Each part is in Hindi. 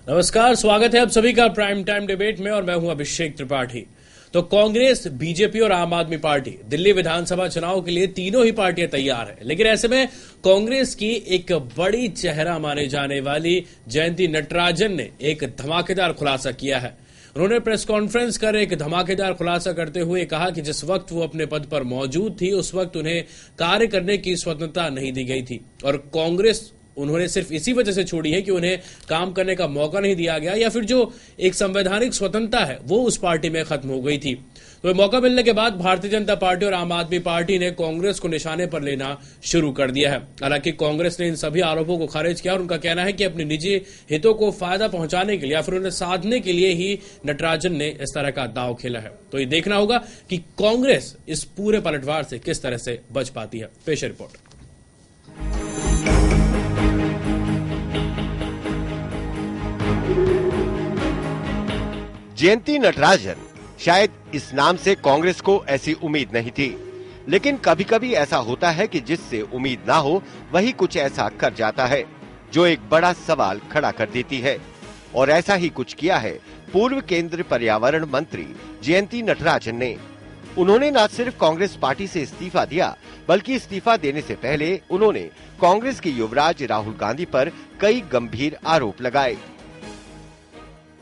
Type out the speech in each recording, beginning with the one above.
नमस्कार, स्वागत है आप सभी का प्राइम टाइम डिबेट में और मैं हूं अभिषेक त्रिपाठी। तो कांग्रेस, बीजेपी और आम आदमी पार्टी दिल्ली विधानसभा चुनाव के लिए तीनों ही पार्टियां तैयार हैं। लेकिन ऐसे में कांग्रेस की एक बड़ी चेहरा माने जाने वाली जयंती नटराजन ने एक धमाकेदार खुलासा किया है। उन्होंने प्रेस कॉन्फ्रेंस कर एक धमाकेदार खुलासा करते हुए कहा कि जिस वक्त वो अपने पद पर मौजूद थी उस वक्त उन्हें कार्य करने की स्वतंत्रता नहीं दी गई थी और कांग्रेस उन्होंने सिर्फ इसी वजह से छोड़ी है कि उन्हें काम करने का मौका नहीं दिया गया या फिर जो एक संवैधानिक स्वतंत्रता है वो उस पार्टी में खत्म हो गई थी। तो मौका मिलने के बाद भारतीय जनता पार्टी और आम आदमी पार्टी ने कांग्रेस को निशाने पर लेना शुरू कर दिया है। हालांकि कांग्रेस ने इन सभी आरोपों को खारिज किया और उनका कहना है कि अपने निजी हितों को फायदा पहुंचाने के लिए या फिर उन्हें साधने के लिए ही नटराजन ने इस तरह का दांव खेला है। तो ये देखना होगा कि कांग्रेस इस पूरे पलटवार से किस तरह से बच पाती है। पेश रिपोर्ट। जयंती नटराजन, शायद इस नाम से कांग्रेस को ऐसी उम्मीद नहीं थी, लेकिन कभी कभी ऐसा होता है कि जिससे उम्मीद ना हो वही कुछ ऐसा कर जाता है जो एक बड़ा सवाल खड़ा कर देती है। और ऐसा ही कुछ किया है पूर्व केंद्रीय पर्यावरण मंत्री जयंती नटराजन ने। उन्होंने न सिर्फ कांग्रेस पार्टी से इस्तीफा दिया, बल्कि इस्तीफा देने से पहले उन्होंने कांग्रेस के युवराज राहुल गांधी पर कई गंभीर आरोप लगाए।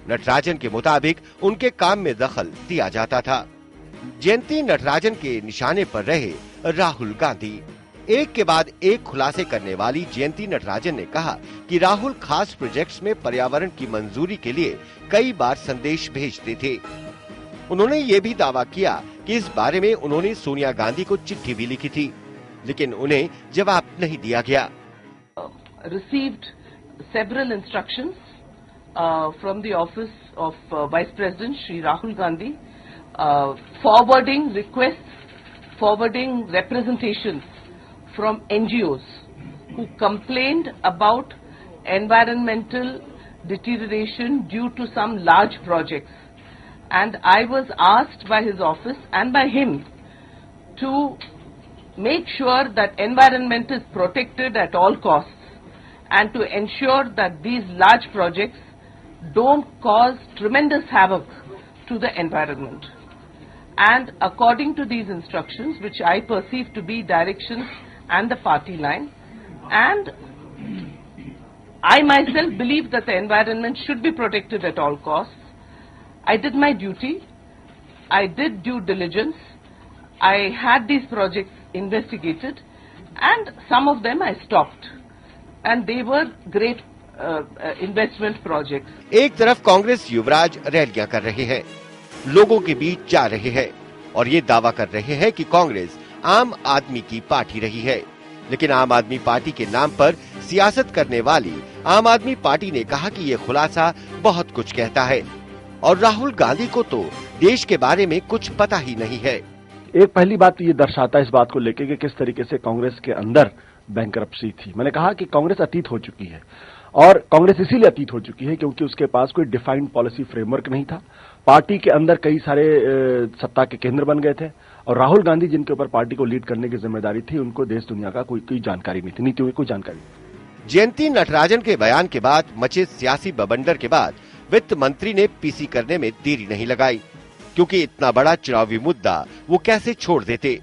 नटराजन के मुताबिक उनके काम में दखल दिया जाता था। जयंती नटराजन के निशाने पर रहे राहुल गांधी। एक के बाद एक खुलासे करने वाली जयंती नटराजन ने कहा कि राहुल खास प्रोजेक्ट्स में पर्यावरण की मंजूरी के लिए कई बार संदेश भेजते थे। उन्होंने ये भी दावा किया कि इस बारे में उन्होंने सोनिया गांधी को चिट्ठी भी लिखी थी, लेकिन उन्हें जवाब नहीं दिया गया। Received several instructions from the office of Vice President Shri Rahul Gandhi, forwarding requests, forwarding representations from NGOs who complained about environmental deterioration due to some large projects. And I was asked by his office and by him to make sure that environment is protected at all costs and to ensure that these large projects don't cause tremendous havoc to the environment. And according to these instructions, which I perceive to be directions and the party line, and I myself believe that the environment should be protected at all costs, I did my duty, I did due diligence, I had these projects investigated, and some of them I stopped, and they were great investment project. एक तरफ कांग्रेस युवराज रैलियां कर रहे हैं, लोगों के बीच जा रहे हैं और ये दावा कर रहे हैं कि कांग्रेस आम आदमी की पार्टी रही है। लेकिन आम आदमी पार्टी के नाम पर सियासत करने वाली आम आदमी पार्टी ने कहा कि ये खुलासा बहुत कुछ कहता है और राहुल गांधी को तो देश के बारे में कुछ पता ही नहीं है। एक पहली बात ये दर्शाता है इस बात को लेकर कि किस तरीके से कांग्रेस के अंदर बैंकरप्सी थी। मैंने कहा कि कांग्रेस अतीत हो चुकी है और कांग्रेस इसीलिए अतीत हो चुकी है क्योंकि उसके पास कोई डिफाइंड पॉलिसी फ्रेमवर्क नहीं था। पार्टी के अंदर कई सारे सत्ता के केंद्र बन गए थे और राहुल गांधी जिनके ऊपर पार्टी को लीड करने की जिम्मेदारी थी, उनको देश दुनिया का कोई जानकारी नहीं थी, नीतियों की कोई जानकारी नहीं। जयंती नटराजन के बयान के बाद मचे सियासी बवंडर के बाद वित्त मंत्री ने पीसी करने में देरी नहीं लगाई, क्योंकि इतना बड़ा चुनावी मुद्दा वो कैसे छोड़ देते।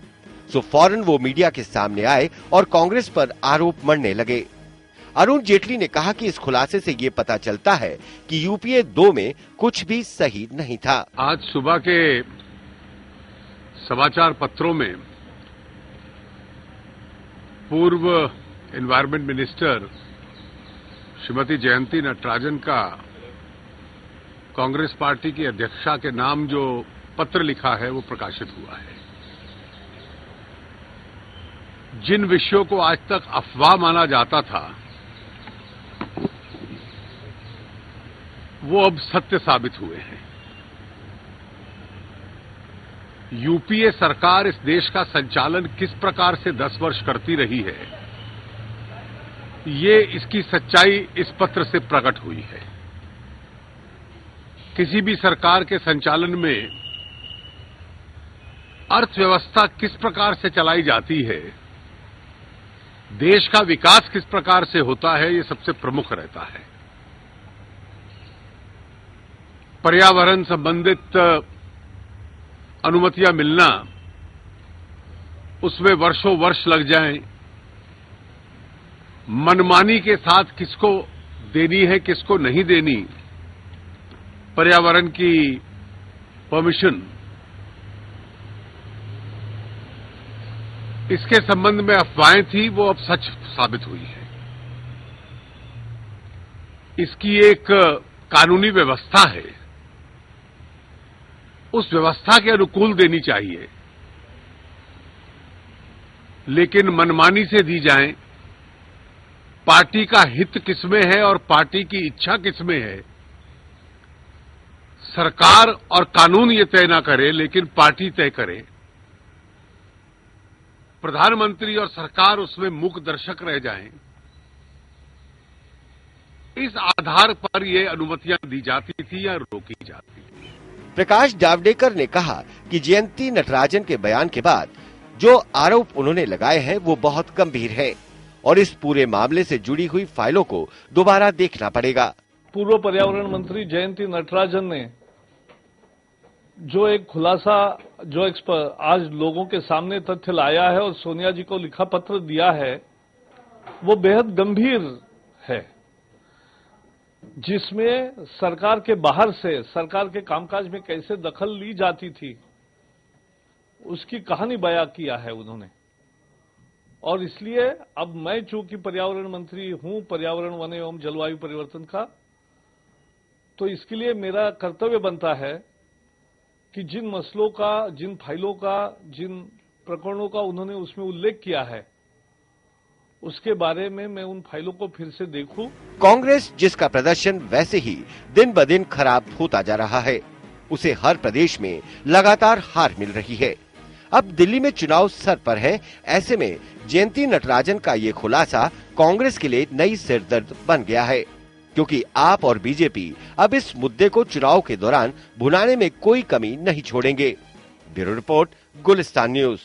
सो फौरन वो मीडिया के सामने आए और कांग्रेस पर आरोप मढ़ने लगे। अरुण जेटली ने कहा कि इस खुलासे से ये पता चलता है कि यूपीए 2 में कुछ भी सही नहीं था। आज सुबह के समाचार पत्रों में पूर्व एनवायरमेंट मिनिस्टर श्रीमती जयंती नटराजन का कांग्रेस पार्टी की अध्यक्षा के नाम जो पत्र लिखा है वो प्रकाशित हुआ है। जिन विषयों को आज तक अफवाह माना जाता था वो अब सत्य साबित हुए हैं। यूपीए सरकार इस देश का संचालन किस प्रकार से 10 वर्ष करती रही है, ये इसकी सच्चाई इस पत्र से प्रकट हुई है। किसी भी सरकार के संचालन में अर्थव्यवस्था किस प्रकार से चलाई जाती है, देश का विकास किस प्रकार से होता है, ये सबसे प्रमुख रहता है। पर्यावरण संबंधित अनुमतियां मिलना, उसमें वर्षों वर्ष लग जाएं, मनमानी के साथ किसको देनी है किसको नहीं देनी पर्यावरण की परमिशन, इसके संबंध में अफवाहें थी, वो अब सच साबित हुई है। इसकी एक कानूनी व्यवस्था है, उस व्यवस्था के अनुकूल देनी चाहिए, लेकिन मनमानी से दी जाए, पार्टी का हित किसमें है और पार्टी की इच्छा किसमें है, सरकार और कानून ये तय ना करे लेकिन पार्टी तय करे, प्रधानमंत्री और सरकार उसमें मूक दर्शक रह जाएं, इस आधार पर ये अनुमतियां दी जाती थी या रोकी जाती थी। प्रकाश जावड़ेकर ने कहा कि जयंती नटराजन के बयान के बाद जो आरोप उन्होंने लगाए हैं वो बहुत गंभीर है और इस पूरे मामले से जुड़ी हुई फाइलों को दोबारा देखना पड़ेगा। पूर्व पर्यावरण मंत्री जयंती नटराजन ने जो एक खुलासा, जो आज लोगों के सामने तथ्य लाया है और सोनिया जी को लिखा पत्र दिया है, वो बेहद गंभीर है, जिसमें सरकार के बाहर से सरकार के कामकाज में कैसे दखल ली जाती थी उसकी कहानी बयां किया है उन्होंने। और इसलिए अब मैं चूंकि पर्यावरण मंत्री हूं, पर्यावरण वन एवं जलवायु परिवर्तन का, तो इसके लिए मेरा कर्तव्य बनता है कि जिन मसलों का, जिन फाइलों का, जिन प्रकरणों का उन्होंने उसमें उल्लेख किया है, उसके बारे में मैं उन फाइलों को फिर से देखूं। कांग्रेस जिसका प्रदर्शन वैसे ही दिन ब दिन खराब होता जा रहा है, उसे हर प्रदेश में लगातार हार मिल रही है। अब दिल्ली में चुनाव सर पर है, ऐसे में जयंती नटराजन का ये खुलासा कांग्रेस के लिए नई सिरदर्द बन गया है, क्योंकि आप और बीजेपी अब इस मुद्दे को चुनाव के दौरान भुनाने में कोई कमी नहीं छोड़ेंगे। Bureau report, Gulistan news.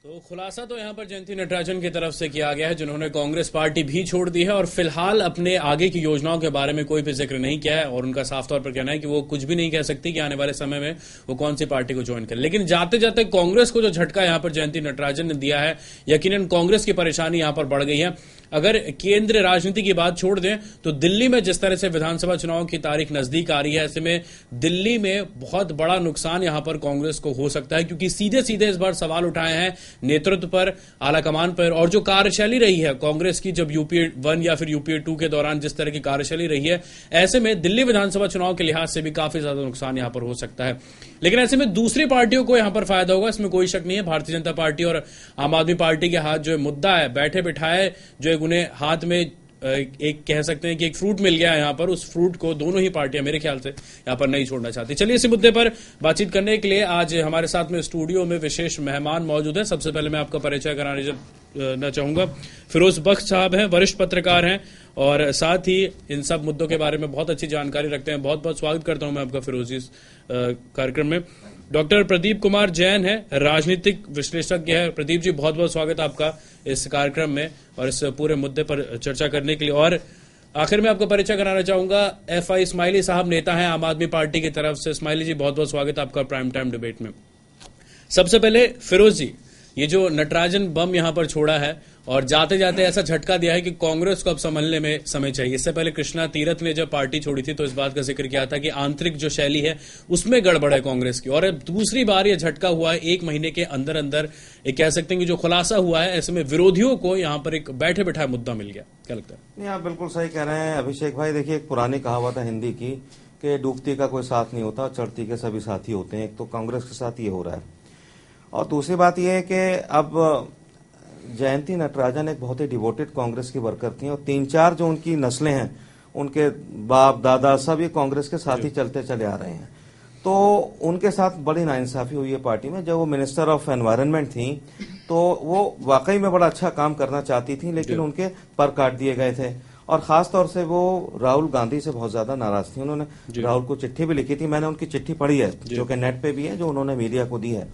तो खुलासा तो यहां पर जयंती नटराजन की तरफ से किया गया है, जिन्होंने कांग्रेस पार्टी भी छोड़ दी है और फिलहाल अपने आगे की योजनाओं के बारे में कोई भी जिक्र नहीं किया है और उनका साफ तौर पर कहना है कि वो कुछ भी नहीं कह सकती कि आने वाले समय में वो कौन सी पार्टी को ज्वाइन करे। लेकिन जाते जाते कांग्रेस को जो झटका यहां पर जयंती नटराजन ने दिया है, यकीनन कांग्रेस की परेशानी यहां पर बढ़ गई है। अगर केंद्र राजनीति की बात छोड़ दें तो दिल्ली में जिस तरह से विधानसभा चुनाव की तारीख नजदीक आ रही है, ऐसे में दिल्ली में बहुत बड़ा नुकसान यहां पर कांग्रेस को हो सकता है, क्योंकि सीधे सीधे इस बार सवाल उठाए हैं नेतृत्व पर, आलाकमान पर, और जो कार्यशैली रही है कांग्रेस की जब यूपीए 1 या फिर यूपीए 2 के दौरान जिस तरह की कार्यशैली रही है, ऐसे में दिल्ली विधानसभा चुनाव के लिहाज से भी काफी ज्यादा नुकसान यहां पर हो सकता है। लेकिन ऐसे में दूसरी पार्टियों को यहां पर फायदा होगा, इसमें कोई शक नहीं है। भारतीय जनता पार्टी और आम आदमी पार्टी के हाथ जो मुद्दा है, बैठे बिठाए जो एक उन्हें हाथ में एक कह सकते हैं कि एक फ्रूट मिल गया है यहां पर, उस फ्रूट को दोनों ही पार्टियां मेरे ख्याल से यहां पर नहीं छोड़ना चाहती। चलिए इसी मुद्दे पर बातचीत करने के लिए आज हमारे साथ में स्टूडियो में विशेष मेहमान मौजूद हैं। सबसे पहले मैं आपका परिचय कराना चाहूंगा। फिरोज बख्श साहब हैं, वरिष्ठ पत्रकार हैं और साथ ही इन सब मुद्दों के बारे में बहुत अच्छी जानकारी रखते हैं। बहुत बहुत स्वागत करता हूं मैं आपका फिरोज इस कार्यक्रम में। डॉक्टर प्रदीप कुमार जैन है, राजनीतिक विश्लेषज्ञ है। प्रदीप जी, बहुत बहुत स्वागत आपका इस कार्यक्रम में और इस पूरे मुद्दे पर चर्चा करने के लिए। और आखिर में आपका परिचय कराना चाहूंगा, एफआई इस्माइली साहब नेता हैं आम आदमी पार्टी की तरफ से। इस्माइली जी, बहुत बहुत स्वागत आपका प्राइम टाइम डिबेट में। सबसे पहले फिरोज जी, ये जो नटराजन बम यहां पर छोड़ा है और जाते जाते ऐसा झटका दिया है कि कांग्रेस को अब संभलने में समय चाहिए। इससे पहले कृष्णा तीरथ ने जब पार्टी छोड़ी थी तो इस बात का जिक्र किया था कि आंतरिक जो शैली है उसमें गड़बड़ है कांग्रेस की, और अब दूसरी बार ये झटका हुआ है 1 महीने के अंदर अंदर। एक कह सकते हैं कि जो खुलासा हुआ है, ऐसे में विरोधियों को यहां पर एक बैठे बिठाए मुद्दा मिल गया। क्या लगता है? नहीं, आप बिल्कुल सही कह रहे हैं अभिषेक भाई। देखिए, एक पुरानी कहावत है हिंदी की कि डूबती का कोई साथ नहीं होता, चढ़ती के सभी साथी होते हैं। एक तो कांग्रेस के साथ ये हो रहा है और दूसरी बात यह है कि अब जयंती नटराजन एक बहुत ही डिवोटेड कांग्रेस की वर्कर थी और 3-4 जो उनकी नस्लें हैं, उनके बाप दादा सब ये कांग्रेस के साथ ही चलते चले आ रहे हैं। तो उनके साथ बड़ी नाइंसाफी हुई है पार्टी में। जब वो मिनिस्टर ऑफ एनवायरनमेंट थी तो वो वाकई में बड़ा अच्छा काम करना चाहती थी, लेकिन उनके पर काट दिए गए थे और खास तौर से वो राहुल गांधी से बहुत ज्यादा नाराज थी। उन्होंने राहुल को चिट्ठी भी लिखी थी, मैंने उनकी चिट्ठी पढ़ी है जो कि नेट पे भी है, जो उन्होंने मीडिया को दी है।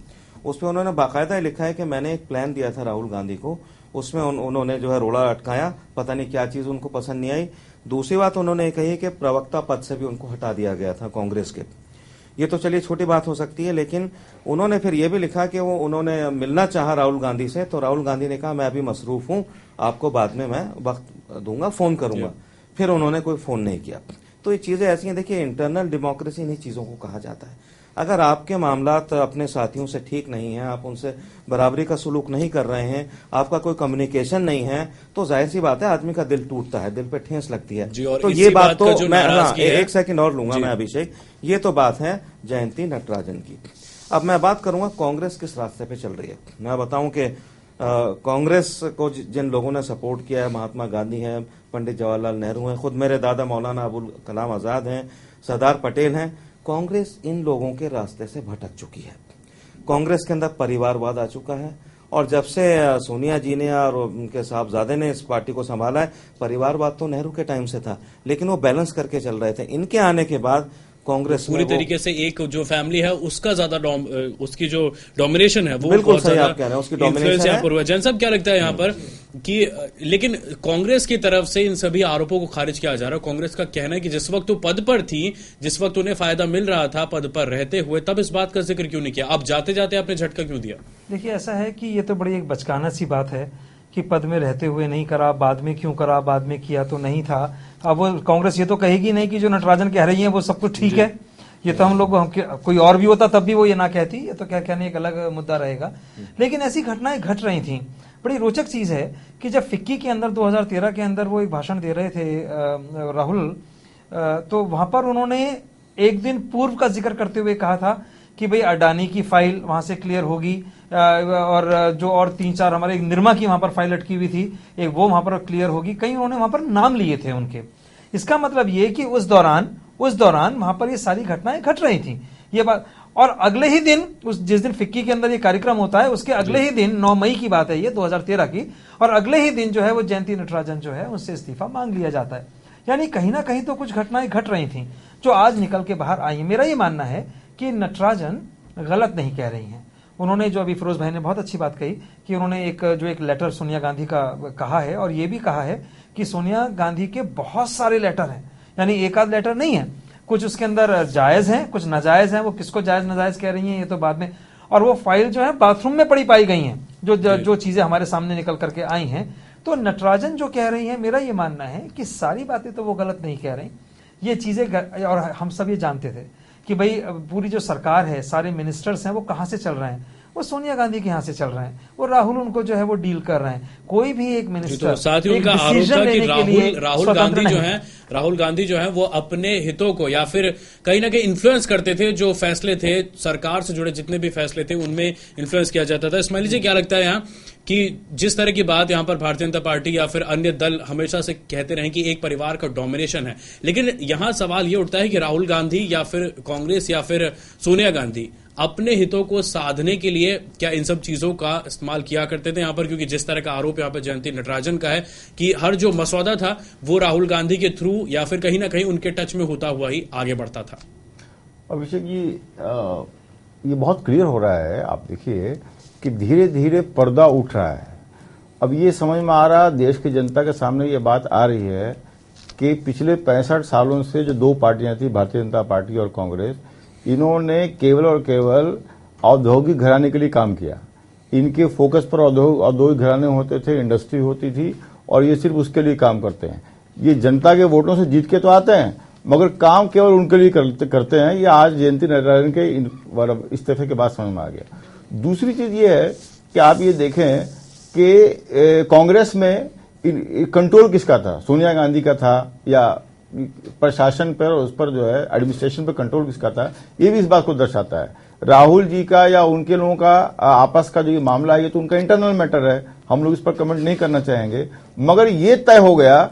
उसमें उन्होंने बाकायदा लिखा है कि मैंने एक प्लान दिया था राहुल गांधी को उसमें उन्होंने जो है रोड़ा अटकाया, पता नहीं क्या चीज उनको पसंद नहीं आई। दूसरी बात उन्होंने कही कि प्रवक्ता पद से भी उनको हटा दिया गया था कांग्रेस के। ये तो चलिए छोटी बात हो सकती है, लेकिन उन्होंने फिर ये भी लिखा कि उन्होंने मिलना चाहा राहुल गांधी से, तो राहुल गांधी ने कहा मैं अभी मसरूफ हूं, आपको बाद में मैं वक्त दूंगा, फोन करूंगा। फिर उन्होंने कोई फोन नहीं किया। तो ये चीजें ऐसी हैं, देखिए इंटरनल डेमोक्रेसी इन्हीं चीजों को कहा जाता है। अगर आपके मामलात अपने साथियों से ठीक नहीं है, आप उनसे बराबरी का सलूक नहीं कर रहे हैं, आपका कोई कम्युनिकेशन नहीं है, तो जाहिर सी बात है आदमी का दिल टूटता है, दिल पे ठेस लगती है। तो ये बात तो मैं एक सेकंड और लूंगा मैं अभिषेक, ये तो बात है जयंती नटराजन की। अब मैं बात करूंगा कांग्रेस किस रास्ते पे चल रही है। मैं बताऊं कि कांग्रेस को जिन लोगों ने सपोर्ट किया है, महात्मा गांधी हैं, पंडित जवाहरलाल नेहरू हैं, खुद मेरे दादा मौलाना अबुल कलाम आजाद हैं, सरदार पटेल हैं। कांग्रेस इन लोगों के रास्ते से भटक चुकी है। कांग्रेस के अंदर परिवारवाद आ चुका है, और जब से सोनिया जी ने और उनके साहबजादे ने इस पार्टी को संभाला है, परिवारवाद तो नेहरू के टाइम से था, लेकिन वो बैलेंस करके चल रहे थे। इनके आने के बाद कांग्रेस पूरी तरीके से एक जो फैमिली है उसका ज्यादा उसकी जो डोमिनेशन है वो बिल्कुल सही आप कह रहे हैं, उसकी डोमिनेशन है। जन साहब क्या लगता है यहाँ पर कि लेकिन कांग्रेस की तरफ से इन सभी आरोपों को खारिज किया जा रहा है। कांग्रेस का कहना है कि जिस वक्त वो पद पर थी, जिस वक्त उन्हें फायदा मिल रहा था पद पर रहते हुए, तब इस बात का जिक्र क्यों नहीं किया? अब जाते जाते आपने झटका क्यों दिया? देखिए ऐसा है कि ये तो बड़ी एक बचकाना सी बात है कि पद में रहते हुए नहीं करा, बाद में क्यों करा, बाद में किया तो नहीं था। अब वो कांग्रेस ये तो कहेगी नहीं कि जो नटराजन कह रही है वो सब कुछ ठीक है। ये तो हम लोग कोई और भी होता तब भी वो ये ना कहती, ये तो क्या कहने एक अलग मुद्दा रहेगा। लेकिन ऐसी घटनाएं घट रही थी। बड़ी रोचक चीज है कि जब फिक्की के अंदर 2013 के अंदर वो एक भाषण दे रहे थे राहुल, तो वहां पर उन्होंने एक दिन पूर्व का जिक्र करते हुए कहा था कि भाई अडानी की फाइल वहां से क्लियर होगी, और जो और 3-4 हमारे एक निर्मा की वहां पर फाइल अटकी हुई थी, एक वो वहां पर क्लियर होगी। कई उन्होंने वहां पर नाम लिए थे उनके। इसका मतलब ये कि उस दौरान वहां पर ये सारी घटनाएं घट रही थी, ये बात। और अगले ही दिन जिस दिन फिक्की के अंदर ये कार्यक्रम होता है, उसके अगले ही दिन 9 मई की बात है ये 2013 की, और अगले ही दिन जो है वो जयंती नटराजन जो है उससे इस्तीफा मांग लिया जाता है। यानी कहीं ना कहीं तो कुछ घटनाएं घट रही थी जो आज निकल के बाहर आई। मेरा ये मानना है कि नटराजन गलत नहीं कह रही हैं। उन्होंने जो अभी फिरोज भाई ने बहुत अच्छी बात कही कि उन्होंने एक लेटर सोनिया गांधी का कहा है, और ये भी कहा है कि सोनिया गांधी के बहुत सारे लेटर हैं, यानी एक आध लेटर नहीं है, कुछ उसके अंदर जायज हैं, कुछ नाजायज हैं। वो किसको जायज नाजायज कह रही हैं ये तो बाद में। और वो फाइल जो है बाथरूम में पड़ी पाई गई हैं, जो चीजें हमारे सामने निकल करके आई हैं। तो नटराजन जो कह रही है, मेरा ये मानना है कि सारी बातें तो वो गलत नहीं कह रही, ये चीजें। और हम सब ये जानते थे कि भाई पूरी जो सरकार है, सारे मिनिस्टर्स हैं, वो कहां से चल रहे हैं, वो सोनिया गांधी के यहाँ से चल रहे हैं, वो राहुल उनको जो है वो डील कर रहे हैं। कोई भी एक मिनिस्टर, तो साथ ही उनका आरोप था कि राहुल गांधी जो है वो अपने हितों को या फिर कहीं ना कहीं इन्फ्लुएंस करते थे। जो फैसले थे सरकार से जुड़े, जितने भी फैसले थे उनमें इन्फ्लुएंस किया जाता था। इस्माइली जी क्या लगता है यहाँ कि जिस तरह की बात यहाँ पर भारतीय जनता पार्टी या फिर अन्य दल हमेशा से कहते रहे कि एक परिवार का डोमिनेशन है, लेकिन यहाँ सवाल ये उठता है कि राहुल गांधी या फिर कांग्रेस या फिर सोनिया गांधी अपने हितों को साधने के लिए क्या इन सब चीजों का इस्तेमाल किया करते थे यहाँ पर? क्योंकि जिस तरह का आरोप यहाँ पर जयंती नटराजन का है कि हर जो मसौदा था वो राहुल गांधी के थ्रू या फिर कहीं ना कहीं उनके टच में होता हुआ ही आगे बढ़ता था। अभिषेक जी, ये बहुत क्लियर हो रहा है। आप देखिए कि धीरे धीरे पर्दा उठ रहा है। अब ये समझ में आ रहा, देश की जनता के सामने ये बात आ रही है कि पिछले 65 सालों से जो दो पार्टियां थी, भारतीय जनता पार्टी और कांग्रेस, इन्होंने केवल और केवल औद्योगिक घराने के लिए काम किया। इनके फोकस पर औद्योगिक घराने होते थे, इंडस्ट्री होती थी, और ये सिर्फ उसके लिए काम करते हैं। ये जनता के वोटों से जीत के तो आते हैं, मगर काम केवल उनके लिए करते हैं। ये आज जयंती नटराजन के इस्तीफे के बाद समझ में आ गया। दूसरी चीज ये है कि आप ये देखें कि कांग्रेस में कंट्रोल किसका था? सोनिया गांधी का था, या प्रशासन पर, उस पर जो है एडमिनिस्ट्रेशन पर कंट्रोल किसका था? ये भी इस बात को दर्शाता है। राहुल जी का या उनके लोगों का आपस का जो ये मामला है, ये तो उनका इंटरनल मैटर है, हम लोग इस पर कमेंट नहीं करना चाहेंगे। मगर ये तय हो गया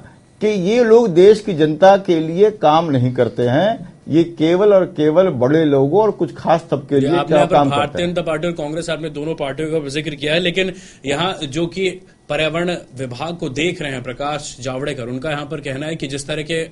कि ये लोग देश की जनता के लिए काम नहीं करते हैं, ये केवल और केवल बड़े लोगों और कुछ खास तबके लिए काम करते हैं। भारतीय जनता पार्टी और कांग्रेस, आपने दोनों पार्टियों का जिक्र किया है, लेकिन यहाँ जो कि पर्यावरण विभाग को देख रहे हैं प्रकाश जावड़ेकर, उनका यहाँ पर कहना है कि जिस तरह के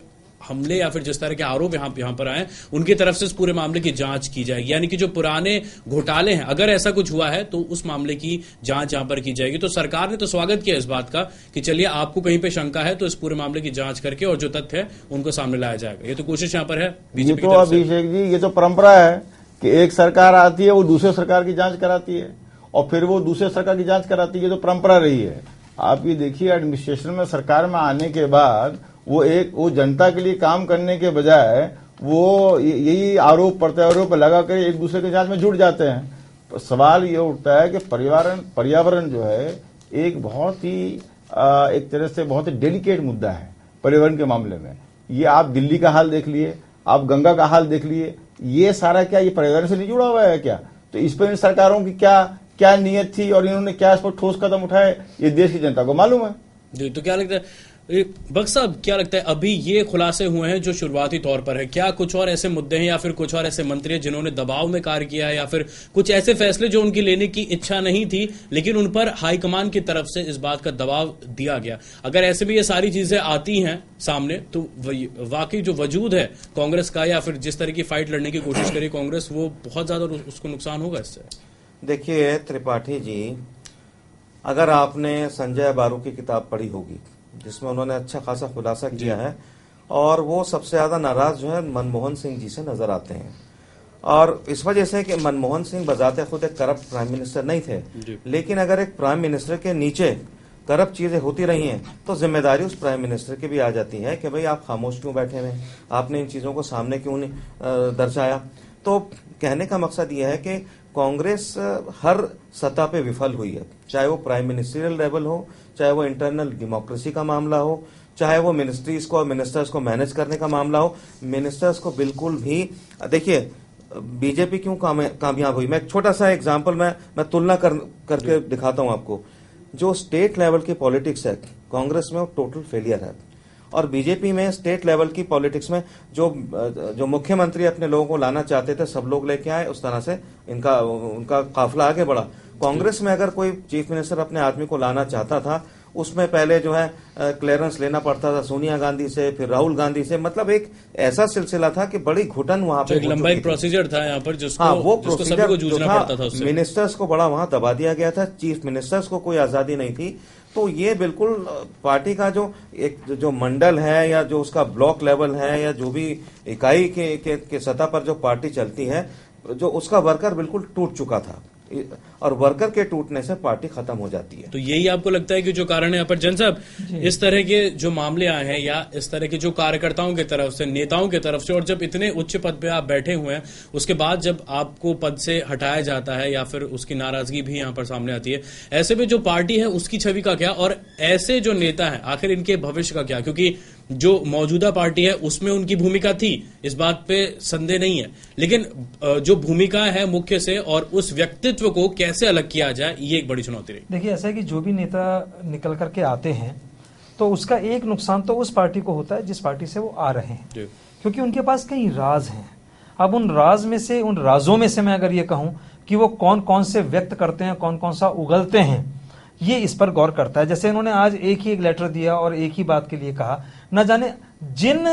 हमले या फिर जिस तरह के आरोप यहां पर आए उनकी तरफ से इस पूरे मामले की जांच की जाएगी, यानी कि जो पुराने घोटाले हैं अगर ऐसा कुछ हुआ है तो उस मामले की जांच यहां पर की जाएगी। तो सरकार ने तो स्वागत किया इस बात का कि चलिए आपको कहीं पे शंका है तो इस पूरे मामले की जांच करके और जो तथ्य है उनको सामने लाया जाएगा। ये तो कोशिश यहां पर है बीजेपी की तरफ से। अभिषेक जी, ये तो परंपरा है कि एक सरकार आती है वो दूसरे सरकार की जांच कराती है और फिर वो दूसरे सरकार की जांच कराती है, ये तो परंपरा रही है। आप ये देखिए, एडमिनिस्ट्रेशन में सरकार में आने के बाद वो जनता के लिए काम करने के बजाय वो यही आरोप प्रत्यारोप लगा कर एक दूसरे के जांच में जुट जाते हैं। तो सवाल ये उठता है कि पर्यावरण जो है एक बहुत ही एक तरह से बहुत ही डेलिकेट मुद्दा है पर्यावरण के मामले में। ये आप दिल्ली का हाल देख लिए, आप गंगा का हाल देख लिए, ये सारा क्या ये पर्यावरण से नहीं जुड़ा हुआ है क्या? तो इस पर इन सरकारों की क्या नीयत थी और इन्होंने क्या इस पर ठोस कदम उठाए, ये देश की जनता को मालूम है। जी, तो क्या लगता है बख्श साहब, क्या लगता है अभी ये खुलासे हुए हैं जो शुरुआती तौर पर है, क्या कुछ और ऐसे मुद्दे हैं या फिर कुछ और ऐसे मंत्री हैं जिन्होंने दबाव में कार्य किया है या फिर कुछ ऐसे फैसले जो उनकी लेने की इच्छा नहीं थी लेकिन उन पर हाईकमान की तरफ से इस बात का दबाव दिया गया? अगर ऐसे भी ये सारी चीजें आती हैं सामने तो वाकई जो वजूद है कांग्रेस का या फिर जिस तरह की फाइट लड़ने की कोशिश करी कांग्रेस, वो बहुत ज्यादा उसको नुकसान होगा इससे। देखिए त्रिपाठी जी, अगर आपने संजय बारू की किताब पढ़ी होगी जिसमें उन्होंने अच्छा खासा खुलासा किया है, और वो सबसे ज्यादा नाराज जो है मनमोहन सिंह जी से नजर आते हैं। और इस वजह से कि मनमोहन सिंह बजाते खुद एक करप्ट प्राइम मिनिस्टर नहीं थे, लेकिन अगर एक प्राइम मिनिस्टर के नीचे करप्ट चीजें होती रही हैं तो जिम्मेदारी उस प्राइम मिनिस्टर की भी आ जाती है कि भाई आप खामोश क्यों बैठे हुए, आपने इन चीजों को सामने क्यों नहीं दर्शाया। तो कहने का मकसद यह है कि कांग्रेस हर सतह पे विफल हुई है, चाहे वो प्राइम मिनिस्ट्रियल लेवल हो, चाहे वो इंटरनल डेमोक्रेसी का मामला हो, चाहे वो मिनिस्ट्रीज को और मिनिस्टर्स को मैनेज करने का मामला हो। मिनिस्टर्स को बिल्कुल भी देखिए बीजेपी क्यों कामयाब हुई, मैं एक छोटा सा एग्जांपल मैं तुलना करके दिखाता हूं आपको। जो स्टेट लेवल की पॉलिटिक्स है कांग्रेस में वो टोटल फेलियर है, और बीजेपी में स्टेट लेवल की पॉलिटिक्स में जो मुख्यमंत्री अपने लोगों को लाना चाहते थे सब लोग लेके आए, उस तरह से उनका काफिला आगे बढ़ा। कांग्रेस में अगर कोई चीफ मिनिस्टर अपने आदमी को लाना चाहता था उसमें पहले जो है क्लियरेंस लेना पड़ता था सोनिया गांधी से, फिर राहुल गांधी से, मतलब एक ऐसा सिलसिला था कि बड़ी घुटन वहां पे लंबा एक प्रोसीजर था यहाँ पर जिसको वो प्रोसीजर को जूझना पड़ता था उससे। मिनिस्टर्स को बड़ा वहां दबा दिया गया था, चीफ मिनिस्टर्स को कोई आजादी नहीं थी। तो ये बिल्कुल पार्टी का जो मंडल है या जो उसका ब्लॉक लेवल है या जो भी इकाई के सतह पर जो पार्टी चलती है, जो उसका वर्कर बिल्कुल टूट चुका था, और वर्कर के टूटने से पार्टी खत्म हो जाती है। तो यही आपको लगता है कि जो कारण है यहाँ पर जन साहब, इस तरह के जो मामले आए हैं या इस तरह के जो कार्यकर्ताओं की तरफ से, नेताओं की तरफ से, और जब इतने उच्च पद पे आप बैठे हुए हैं उसके बाद जब आपको पद से हटाया जाता है या फिर उसकी नाराजगी भी यहाँ पर सामने आती है, ऐसे में जो पार्टी है उसकी छवि का क्या और ऐसे जो नेता है आखिर इनके भविष्य का क्या? क्योंकि जो मौजूदा पार्टी है उसमें उनकी भूमिका थी, इस बात पे संदेह नहीं है, लेकिन जो भूमिका है मुख्य से और उस व्यक्तित्व को कैसे अलग किया जाए, ये एक बड़ी चुनौती रही। देखिए ऐसा है कि जो भी नेता निकल करके आते हैं तो उसका एक नुकसान तो उस पार्टी को होता है जिस पार्टी से वो आ रहे हैं, क्योंकि उनके पास कई राज हैं। अब उन राजों में से मैं अगर ये कहूं कि वो कौन कौन से व्यक्त करते हैं, कौन कौन सा उगलते हैं, ये इस पर गौर करता है। जैसे इन्होंने आज एक ही एक लेटर दिया और एक ही बात के लिए कहा, न जाने जिन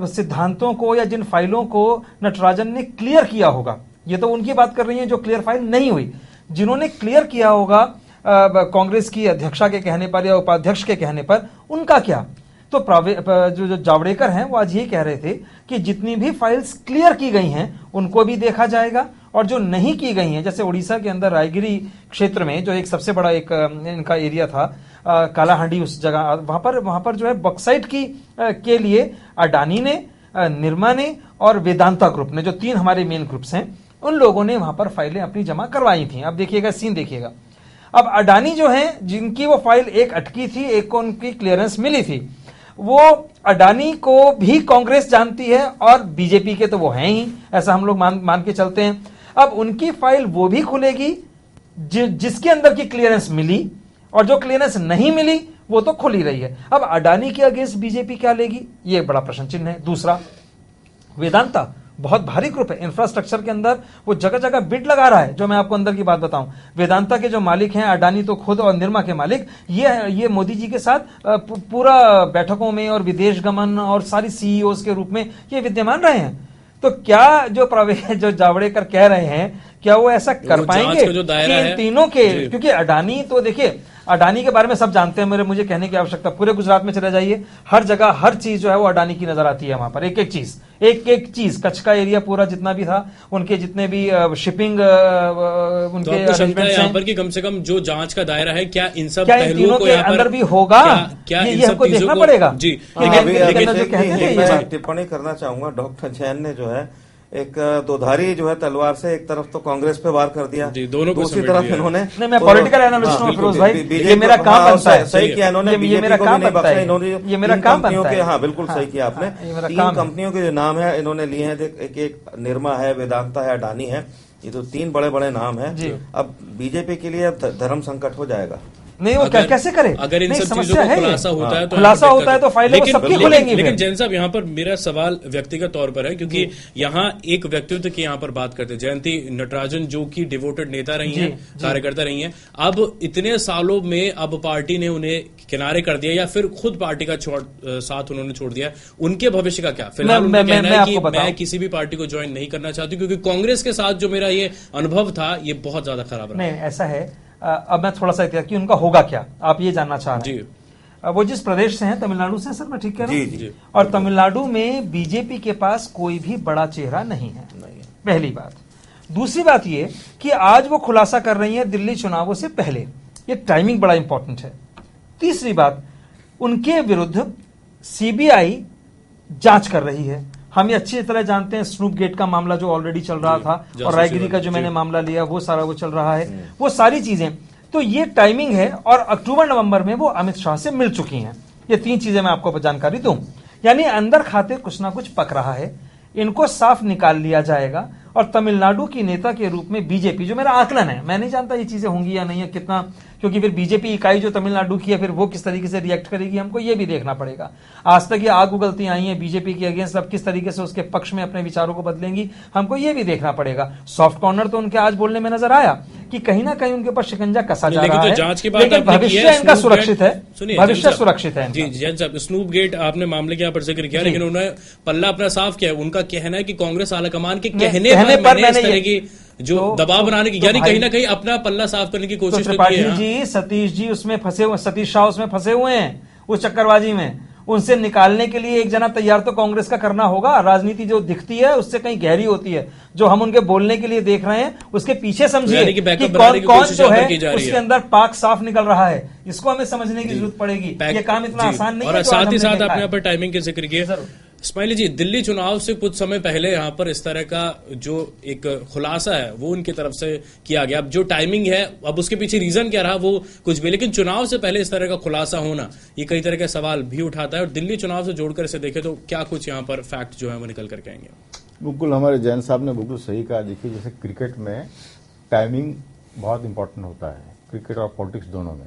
सिद्धांतों को या जिन फाइलों को नटराजन ने क्लियर किया होगा, ये तो उनकी बात कर रही है जो क्लियर फाइल नहीं हुई, जिन्होंने क्लियर किया होगा कांग्रेस की अध्यक्षा के कहने पर या उपाध्यक्ष के कहने पर, उनका क्या? तो जो जावड़ेकर हैं वो आज ये कह रहे थे कि जितनी भी फाइल्स क्लियर की गई हैं उनको भी देखा जाएगा, और जो नहीं की गई हैं, जैसे उड़ीसा के अंदर रायगिरी क्षेत्र में जो एक सबसे बड़ा एक इनका एरिया था, कालाहांडी, उस जगह वहां पर जो है बॉक्साइट के लिए अडानी ने, निर्मा ने और वेदांता ग्रुप ने, जो 3 हमारे मेन ग्रुप्स हैं, उन लोगों ने वहां पर फाइलें अपनी जमा करवाई थी। अब देखिएगा सीन देखिएगा। अब अडानी जो है जिनकी वो फाइल एक अटकी थी, एक को उनकी क्लियरेंस मिली थी, वो अडानी को भी कांग्रेस जानती है और बीजेपी के तो वो हैं ही, ऐसा हम लोग मान के चलते हैं। अब उनकी फाइल वो भी खुलेगी जिसके अंदर की क्लियरेंस मिली, और जो क्लियरेंस नहीं मिली वो तो खुल ही रही है। अब अडानी के अगेंस्ट बीजेपी क्या लेगी, ये बड़ा प्रश्न चिन्ह है। दूसरा, वेदांता बहुत भारी ग्रुप है। इंफ्रास्ट्रक्चर के अंदर वो जगह जगह बिड लगा रहा है। जो मैं आपको अंदर की बात बताऊं, वेदांता के जो मालिक हैं, अडानी तो खुद, और निर्मा के मालिक, ये मोदी जी के साथ पूरा बैठकों में और विदेश गमन और सारी सीईओज के रूप में ये विद्यमान रहे हैं। तो क्या जो जावड़ेकर कह रहे हैं, क्या वो ऐसा कर पाएंगे जो दायरा कि इन है, तीनों के, क्योंकि अडानी तो देखिए, अडानी के बारे में सब जानते हैं, मुझे कहने की आवश्यकता, पूरे गुजरात में चले जाइए, हर जगह हर चीज जो है वो अडानी की नजर आती है। वहां पर एक एक चीज, कच्छ का एरिया पूरा जितना भी था, उनके जितने भी शिपिंग उनके तो आपको शंका है यहाँ पर कि कम से कम जो जांच का दायरा है, क्या इन सब पहलुओं को यहाँ पर अंदर भी होगा, क्या ये इन सब हमको चीजों देखना को पड़ेगा जी। लेकिन टिप्पणी करना चाहूंगा, डॉक्टर जैन ने जो है एक दोधारी जो है तलवार से, एक तरफ तो कांग्रेस पे वार कर दिया, दूसरी तरफ इन्होंने, नहीं, मैं पॉलिटिकल एनालिस्ट हूं फिरोज भाई, ये मेरा काम बनता है। सही किया इन्होंने, ये मेरा काम बनता है, ये मेरा काम बनता है। हाँ बिल्कुल सही किया आपने। 3 कंपनियों के जो नाम है इन्होंने लिए हैं, एक निर्मा है, वेदांता है, अडानी है, ये तो 3 बड़े बड़े नाम है। अब बीजेपी के लिए धर्म संकट हो जाएगा। नहीं, वो कैसे करे? अगर इन सब चीजों का खुलासा होता है तो फाइलें सबकी खुलेंगी। लेकिन जैन साहब, यहाँ पर मेरा सवाल व्यक्तिगत तौर पर है, क्योंकि यहाँ एक व्यक्तित्व की यहाँ पर बात करते हैं, जयंती नटराजन, जो कि डिवोटेड नेता रही हैं, कार्यकर्ता रही हैं, अब इतने सालों में अब पार्टी ने उन्हें किनारे कर दिया या फिर खुद पार्टी का साथ उन्होंने छोड़ दिया, उनके भविष्य का क्या? फिलहाल उनका कहना है कि मैं किसी भी पार्टी को ज्वाइन नहीं करना चाहती, क्योंकि कांग्रेस के साथ जो मेरा ये अनुभव था, ये बहुत ज्यादा खराब रहा। नहीं, ऐसा है। अब मैं थोड़ा सा कि उनका होगा क्या, आप ये जानना चाह रहे हैं। वो जिस प्रदेश से हैं, तमिलनाडु से, सर मैं ठीक कह रहा हूं? जी। और तमिलनाडु में बीजेपी के पास कोई भी बड़ा चेहरा नहीं है, पहली बात। दूसरी बात ये कि आज वो खुलासा कर रही है दिल्ली चुनावों से पहले, ये टाइमिंग बड़ा इंपॉर्टेंट है। तीसरी बात, उनके विरुद्ध सीबीआई जांच कर रही है। हम ये अच्छी तरह जानते हैं, स्नूप गेट का मामला जो ऑलरेडी चल रहा था, और रायगिरी का जो मैंने मामला लिया, वो सारा वो चल रहा है, वो सारी चीजें। तो ये टाइमिंग है, और अक्टूबर नवंबर में वो अमित शाह से मिल चुकी हैं। ये 3 चीजें मैं आपको जानकारी दूं, यानी अंदर खाते कुछ ना कुछ पक रहा है, इनको साफ निकाल लिया जाएगा। और तमिलनाडु की नेता के रूप में बीजेपी, जो मेरा आकलन है, मैं नहीं जानता ये चीजें होंगी या नहीं है, कितना, क्योंकि फिर बीजेपी इकाई जो तमिलनाडु की है, फिर वो किस तरीके से रिएक्ट करेगी, हमको ये भी देखना पड़ेगा। आज तक ये आग उगलती आई है बीजेपी के अगेंस्ट, अब किस तरीके से उसके पक्ष में अपने विचारों को बदलेंगी, हमको ये भी देखना पड़ेगा। सॉफ्ट कॉर्नर तो उनके आज बोलने में नजर आया कि कहीं ना कहीं उनके ऊपर शिकंजा कसा जा रहा है, लेकिन भविष्य इनका सुरक्षित है, भविष्य सुरक्षित है। जी जैन साहब, स्नूप गेट आपने मामले के यहाँ पर जिक्र किया, लेकिन उन्होंने पल्ला अपना साफ किया। उनका कहना है कि कांग्रेस आलाकमान के कहने पर मैंने जो दबाव बनाने की, यानी कहीं ना कहीं अपना पल्ला साफ करने की कोशिश की है। सतीश जी उसमें फंसे हुए, सतीश शाह उसमें फंसे हुए हैं, उस चक्करबाजी में। उनसे निकालने के लिए एक जना तैयार तो कांग्रेस का करना होगा। राजनीति जो दिखती है उससे कहीं गहरी होती है। जो हम उनके बोलने के लिए देख रहे हैं, उसके पीछे समझिए कि कौन जो है उसके अंदर पाक साफ निकल रहा है, इसको हमें समझने की जरूरत पड़ेगी। ये काम इतना आसान नहीं है। और साथ ही साथ आपने यहाँ पर टाइमिंग के जिक्र किया, इस्माइली जी, दिल्ली चुनाव से कुछ समय पहले यहाँ पर इस तरह का जो एक खुलासा है वो उनकी तरफ से किया गया। अब जो टाइमिंग है, अब उसके पीछे रीजन क्या रहा वो कुछ भी, लेकिन चुनाव से पहले इस तरह का खुलासा होना ये कई तरह के सवाल भी उठाता है। और दिल्ली चुनाव से जोड़कर इसे देखें तो क्या कुछ यहाँ पर फैक्ट जो है वो निकल करके आएंगे? बिल्कुल, हमारे जैन साहब ने बिल्कुल सही कहा। देखिए, जैसे क्रिकेट में टाइमिंग बहुत इंपॉर्टेंट होता है, क्रिकेट और पॉलिटिक्स दोनों में।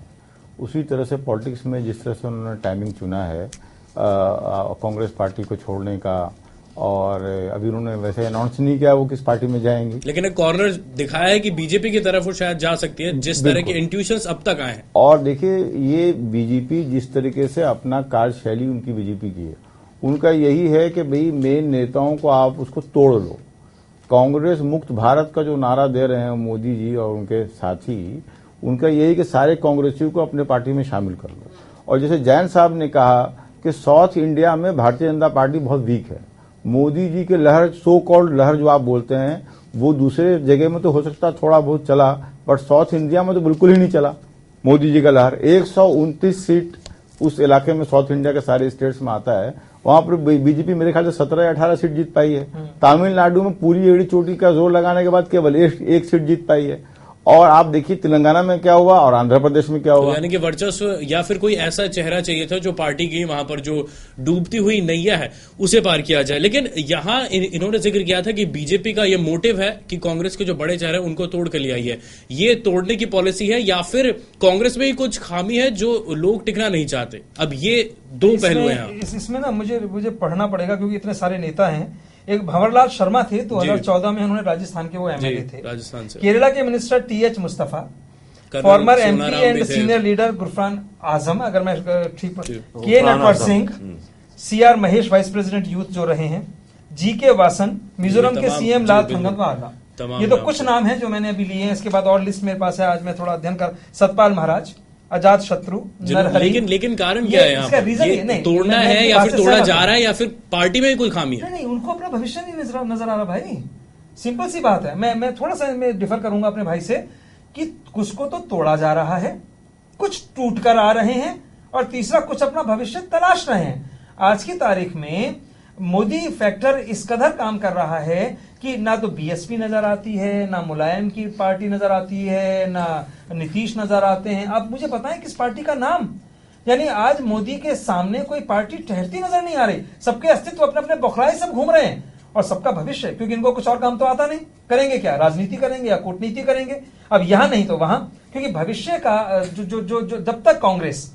उसी तरह से पॉलिटिक्स में जिस तरह से उन्होंने टाइमिंग चुना है कांग्रेस पार्टी को छोड़ने का, और अभी उन्होंने वैसे अनाउंस नहीं किया वो किस पार्टी में जाएंगी, लेकिन एक कॉर्नर दिखाया है कि बीजेपी की तरफ वो शायद जा सकती है, जिस तरह के इंट्यूशंस अब तक आए हैं। और देखिए, ये बीजेपी जिस तरीके से अपना कार्यशैली उनकी बीजेपी की है, उनका यही है कि भाई मेन नेताओं को आप उसको तोड़ लो। कांग्रेस मुक्त भारत का जो नारा दे रहे हैं मोदी जी और उनके साथी, उनका यही कि सारे कांग्रेसियों को अपने पार्टी में शामिल कर लो। और जैसे जैन साहब ने कहा कि साउथ इंडिया में भारतीय जनता पार्टी बहुत वीक है। मोदी जी के लहर, सो कॉल्ड लहर जो आप बोलते हैं, वो दूसरे जगह में तो हो सकता थोड़ा बहुत चला, बट साउथ इंडिया में तो बिल्कुल ही नहीं चला मोदी जी का लहर। 129 सीट उस इलाके में साउथ इंडिया के सारे स्टेट्स में आता है, वहां पर बीजेपी मेरे ख्याल से 17 या 18 सीट जीत पाई है। तमिलनाडु में पूरी एड़ी चोटी का जोर लगाने के बाद केवल एक सीट जीत पाई है। और आप देखिए तेलंगाना में क्या हुआ और आंध्र प्रदेश में क्या हुआ। यानी कि वर्चस्व या फिर कोई ऐसा चेहरा चाहिए था जो पार्टी की वहां पर जो डूबती हुई नैया है उसे पार किया जाए। लेकिन यहां इन्होंने जिक्र किया था कि बीजेपी का यह मोटिव है कि कांग्रेस के जो बड़े चेहरे उनको तोड़ कर ले आई है। ये तोड़ने की पॉलिसी है या फिर कांग्रेस में ही कुछ खामी है जो लोग टिकना नहीं चाहते? अब ये दो पहलू हैं। इसमें ना मुझे पढ़ना पड़ेगा, क्योंकि इतने सारे नेता हैं। एक भंवरलाल शर्मा थे, 2014 में उन्होंने राजस्थान के वो एमएलए थे। राजस्थान से केरला के minister TH Mustafa, former MP and senior leader Gurfan Azam, अगर मैं ठीक, के Natwar Singh, CR Mahesh vice president youth जो रहे हैं, जीके वासन, मिजोरम के सीएम लाल थंगनवाला। ये तो कुछ नाम हैं जो मैंने अभी लिए हैं। इसके बाद और लिस्ट मेरे पास है, आज मैं थोड़ा अध्ययन कर। सतपाल महाराज, आजाद शत्रु, नरहरि। लेकिन कारण क्या है यहाँ पर? ये तोड़ना है या फिर तोड़ा जा रहा है या फिर पार्टी में कोई खामी है? नहीं, उनको अपना भविष्य नहीं नजर आ रहा भाई। सिंपल सी बात है। मैं थोड़ा सा मैं डिफर करूंगा अपने भाई से कि कुछ को तो तोड़ा जा रहा है, कुछ टूट कर आ रहे हैं, और तीसरा कुछ अपना भविष्य तलाश रहे हैं। आज की तारीख में मोदी फैक्टर इस कदर काम कर रहा है कि ना तो बीएसपी नजर आती है, ना मुलायम की पार्टी नजर आती है, ना नीतीश नजर आते हैं। आप मुझे बताएं किस पार्टी का नाम? यानी आज मोदी के सामने कोई पार्टी ठहरती नजर नहीं आ रही। सबके अस्तित्व अपने अपने बौखलाए सब घूम रहे हैं, और सबका भविष्य, क्योंकि इनको कुछ और काम तो आता नहीं। करेंगे क्या? राजनीति करेंगे या कूटनीति करेंगे? अब यहां नहीं तो वहां, क्योंकि भविष्य का जो जब तक कांग्रेस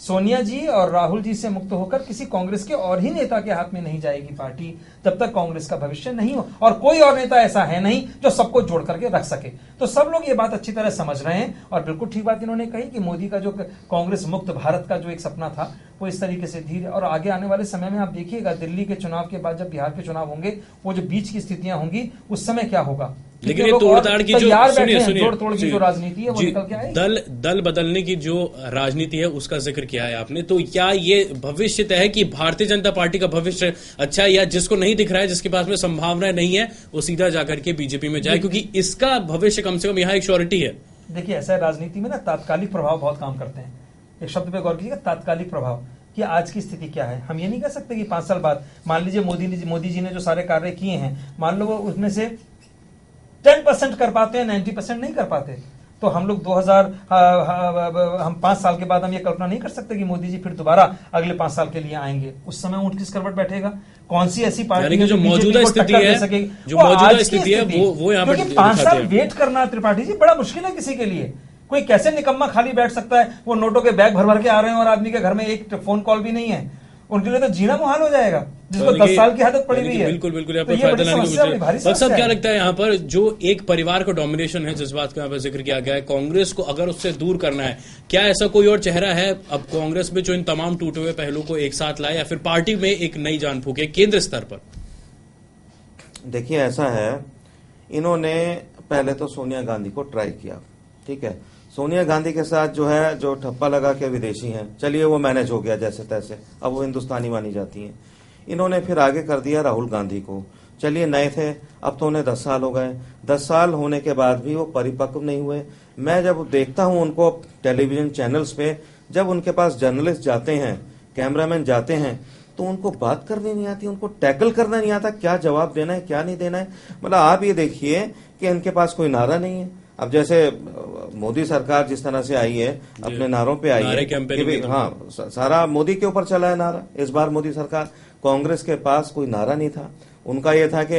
सोनिया जी और राहुल जी से मुक्त होकर किसी कांग्रेस के और ही नेता के हाथ में नहीं जाएगी पार्टी, तब तक कांग्रेस का भविष्य नहीं हो। और कोई और नेता ऐसा है नहीं जो सबको जोड़ करके रख सके। तो सब लोग ये बात अच्छी तरह समझ रहे हैं, और बिल्कुल ठीक बात इन्होंने कही कि मोदी का जो कांग्रेस मुक्त भारत का जो एक सपना था, वो इस तरीके से धीरे, और आगे आने वाले समय में आप देखिएगा दिल्ली के चुनाव के बाद जब बिहार के चुनाव होंगे, वो जो बीच की स्थितियां होंगी, उस समय क्या होगा। लेकिन ये तोड़ताड़ की जो तोड़ की जो राजनीति है वो निकल के आएगी। दल बदलने की जो राजनीति है उसका जिक्र किया है आपने, तो क्या ये भविष्य तय है कि भारतीय जनता पार्टी का भविष्य अच्छा है, या जिसको नहीं दिख रहा है, जिसके पास में संभावनाएं नहीं है, वो सीधा जाकर के बीजेपी में जाए, क्योंकि इसका भविष्य कम से कम यहाँ एक श्योरिटी है? देखिए, ऐसा राजनीति में ना तात्कालिक प्रभाव बहुत काम करते हैं। एक शब्द पे गौर कीजिएगा, तात्कालिक प्रभाव, कि आज की स्थिति क्या है। हम ये नहीं कह सकते कि 5 साल बाद, मान लीजिए मोदी जी ने जो सारे कार्य किए हैं, मान लो वो उसमें से 10% कर पाते हैं, 90% नहीं कर पाते, तो हम लोग 5 साल के बाद हम ये कल्पना नहीं कर सकते कि मोदी जी फिर दोबारा अगले 5 साल के लिए आएंगे। उस समय ऊंट किस करवट बैठेगा? कौन सी ऐसी पार्टी है जो मौजूदा स्थिति है, जो मौजूदा स्थिति है वो यहाँ पर 5 साल वेट करना त्रिपाठी जी बड़ा मुश्किल है किसी के लिए। कोई कैसे निकम्मा खाली बैठ सकता है? वो नोटों के बैग भर भर के आ रहे हैं और आदमी के घर में एक फोन कॉल भी नहीं है, उनके लिए तो जीना मुहाल हो जाएगा, जिसको 10 साल की आदत पड़ी हुई है। बिल्कुल यहाँ फायदा लाने की सब क्या लगता है यहाँ पर जो एक परिवार का डोमिनेशन है, जिस बात का यहाँ पर जिक्र किया गया है, कांग्रेस को अगर उससे दूर करना है, क्या ऐसा कोई और चेहरा है अब कांग्रेस में जो इन तमाम टूटे हुए पहलू को एक साथ लाए, या फिर पार्टी में एक नई जान फूके केंद्र स्तर पर? देखिए, ऐसा है, इन्होंने पहले तो सोनिया गांधी को ट्राई किया, ठीक है। सोनिया गांधी के साथ जो ठप्पा लगा के विदेशी हैं, चलिए वो मैनेज हो गया जैसे तैसे, अब वो हिंदुस्तानी मानी जाती हैं। इन्होंने फिर आगे कर दिया राहुल गांधी को, चलिए नए थे, अब तो उन्हें 10 साल हो गए, 10 साल होने के बाद भी वो परिपक्व नहीं हुए। मैं जब देखता हूं उनको टेलीविजन चैनल्स पे, जब उनके पास जर्नलिस्ट जाते हैं, कैमरामैन जाते हैं, तो उनको बात करनी नहीं आती, उनको टैकल करना नहीं आता, क्या जवाब देना है क्या नहीं देना है। मतलब आप ये देखिए कि इनके पास कोई नारा नहीं है। अब जैसे मोदी सरकार जिस तरह से आई है, अपने नारों पे आई है कि हाँ, सारा मोदी के ऊपर चला है नारा। इस बार मोदी सरकार, कांग्रेस के पास कोई नारा नहीं था। उनका ये था कि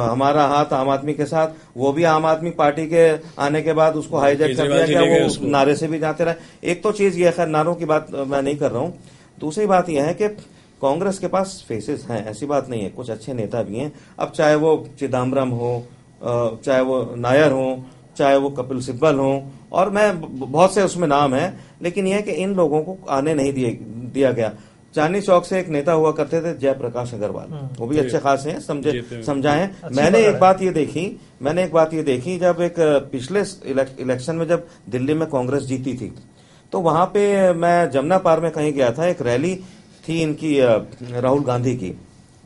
हमारा हाथ आम आदमी के साथ, वो भी आम आदमी पार्टी के आने के बाद उसको हाईजैक कर दिया गया, वो उस नारे से भी जाते रहे। एक तो चीज ये, खैर नारों की बात मैं नहीं कर रहा हूँ। दूसरी बात यह है कि कांग्रेस के पास फेसेस हैं, ऐसी बात नहीं है, कुछ अच्छे नेता भी हैं। अब चाहे वो चिदम्बरम हो, चाहे वो नायर हो, चाहे वो कपिल सिब्बल हो, और मैं बहुत से उसमें नाम है, लेकिन यह है कि इन लोगों को आने नहीं दिया गया। चांदनी चौक से एक नेता हुआ करते थे जयप्रकाश अग्रवाल, वो भी अच्छे खासे हैं, समझाए। मैंने एक बात ये देखी, जब एक पिछले इलेक्शन में जब दिल्ली में कांग्रेस जीती थी, तो वहां पे मैं जमुना पार में कहीं गया था, एक रैली थी इनकी राहुल गांधी की,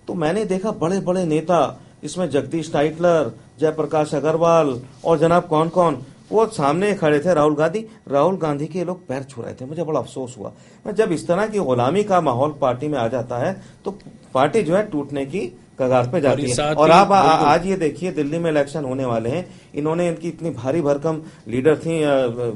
तो मैंने देखा बड़े बड़े नेता, इसमें जगदीश टाइटलर, जयप्रकाश अग्रवाल और जनाब कौन कौन, वो सामने खड़े थे। राहुल गांधी के लोग पैर छू रहे थे। मुझे बड़ा अफसोस हुआ। मैं जब इस तरह की गुलामी का माहौल पार्टी में आ जाता है, तो पार्टी जो है टूटने की कगार पे जाती है। और आप आज ये देखिए, दिल्ली में इलेक्शन होने वाले हैं, इन्होंने इनकी इतनी भारी भरकम लीडर थी,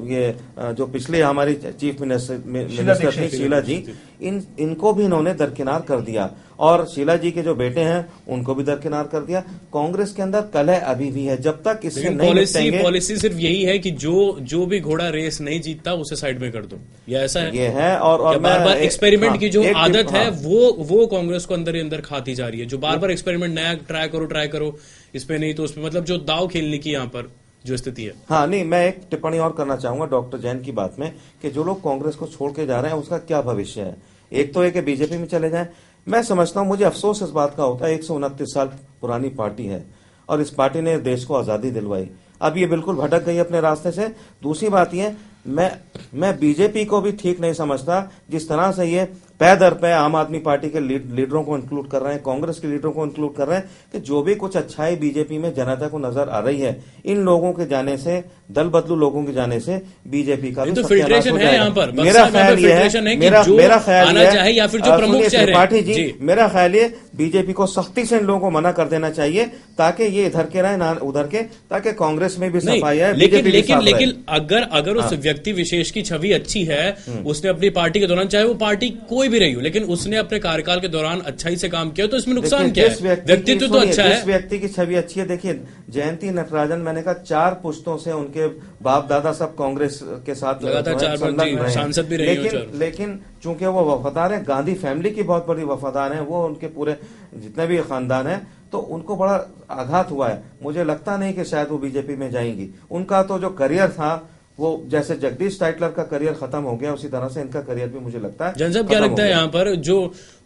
ये जो पिछले हमारी चीफ मिनिस्टर थी शीला जी, इनको भी इन्होंने दरकिनार कर दिया, और शीला जी के जो बेटे हैं उनको भी दरकिनार कर दिया। कांग्रेस के अंदर कलह अभी भी है, जब तक इससे नहीं निपटेंगे। पॉलिसी सिर्फ यही है कि जो भी घोड़ा रेस नहीं जीतता उसे साइड में कर दो, ये ऐसा है। ये है, और बार बार एक्सपेरिमेंट की जो आदत है वो कांग्रेस को अंदर ही अंदर खाती जा रही है। जो बार बार एक्सपेरिमेंट नया ट्राई करो, इस पे नहीं तो उस पे, मतलब जो दाव खेलने की यहाँ पर जो स्थिति है। हाँ, नहीं, मैं एक टिप्पणी और करना चाहूंगा डॉक्टर जैन की बात में, कि जो लोग कांग्रेस को छोड़ के जा रहे हैं उसका क्या भविष्य है। एक तो है कि बीजेपी में चले जाएं। मैं समझता हूं, मुझे अफसोस इस बात का होता है, 129 साल पुरानी पार्टी है और इस पार्टी ने देश को आजादी दिलवाई, अब ये बिल्कुल भटक गई अपने रास्ते से। दूसरी बात ये, मैं बीजेपी को भी ठीक नहीं समझता जिस तरह से ये पै दर पे आम आदमी पार्टी के लीडरों को इंक्लूड कर रहे हैं, कांग्रेस के लीडरों को इंक्लूड कर रहे हैं, कि जो भी कुछ अच्छाई बीजेपी में जनता को नजर आ रही है, इन लोगों के जाने से, दल बदलू लोगों के जाने से बीजेपी का भी तो फिल्ट्रेशन है यहाँ पर। मेरा ख्याल ये है, मेरा ख्याल है, या फिर जो प्रमुख चेहरे त्रिपाठी जी, मेरा ख्याल ये बीजेपी को सख्ती से इन लोगों को मना कर देना चाहिए, ताकि ये इधर के रहे ना उधर के, ताकि कांग्रेस में भी सफाई है। लेकिन अगर उस व्यक्ति विशेष की छवि अच्छी है, उसने अपनी पार्टी के दौरान, चाहे वो पार्टी कोई भी रही हो, लेकिन उसने अपने कार्यकाल के दौरान अच्छाई से काम किया, तो इसमें नुकसान क्या है? व्यक्तित्व तो अच्छा है। जिस व्यक्ति की छवि अच्छी है, देखिए जयंती नटराजन, मैंने कहा 4 पुश्तों से उनके बाप दादा सब कांग्रेस के साथ लगातार सांसद भी रहे हैं, लेकिन चूंकि वो वफादार है, गांधी फैमिली की बहुत बड़ी वफादार है, वो उनके पूरे जितने भी खानदान है, तो उनको बड़ा आघात हुआ है। मुझे लगता नहीं कि शायद वो बीजेपी में जाएंगी। उनका तो जो करियर था, वो जैसे जगदीश टाइटलर का करियर खत्म हो गया, उसी तरह से इनका करियर भी मुझे लगता है। जन साहब, क्या लगता है यहाँ पर जो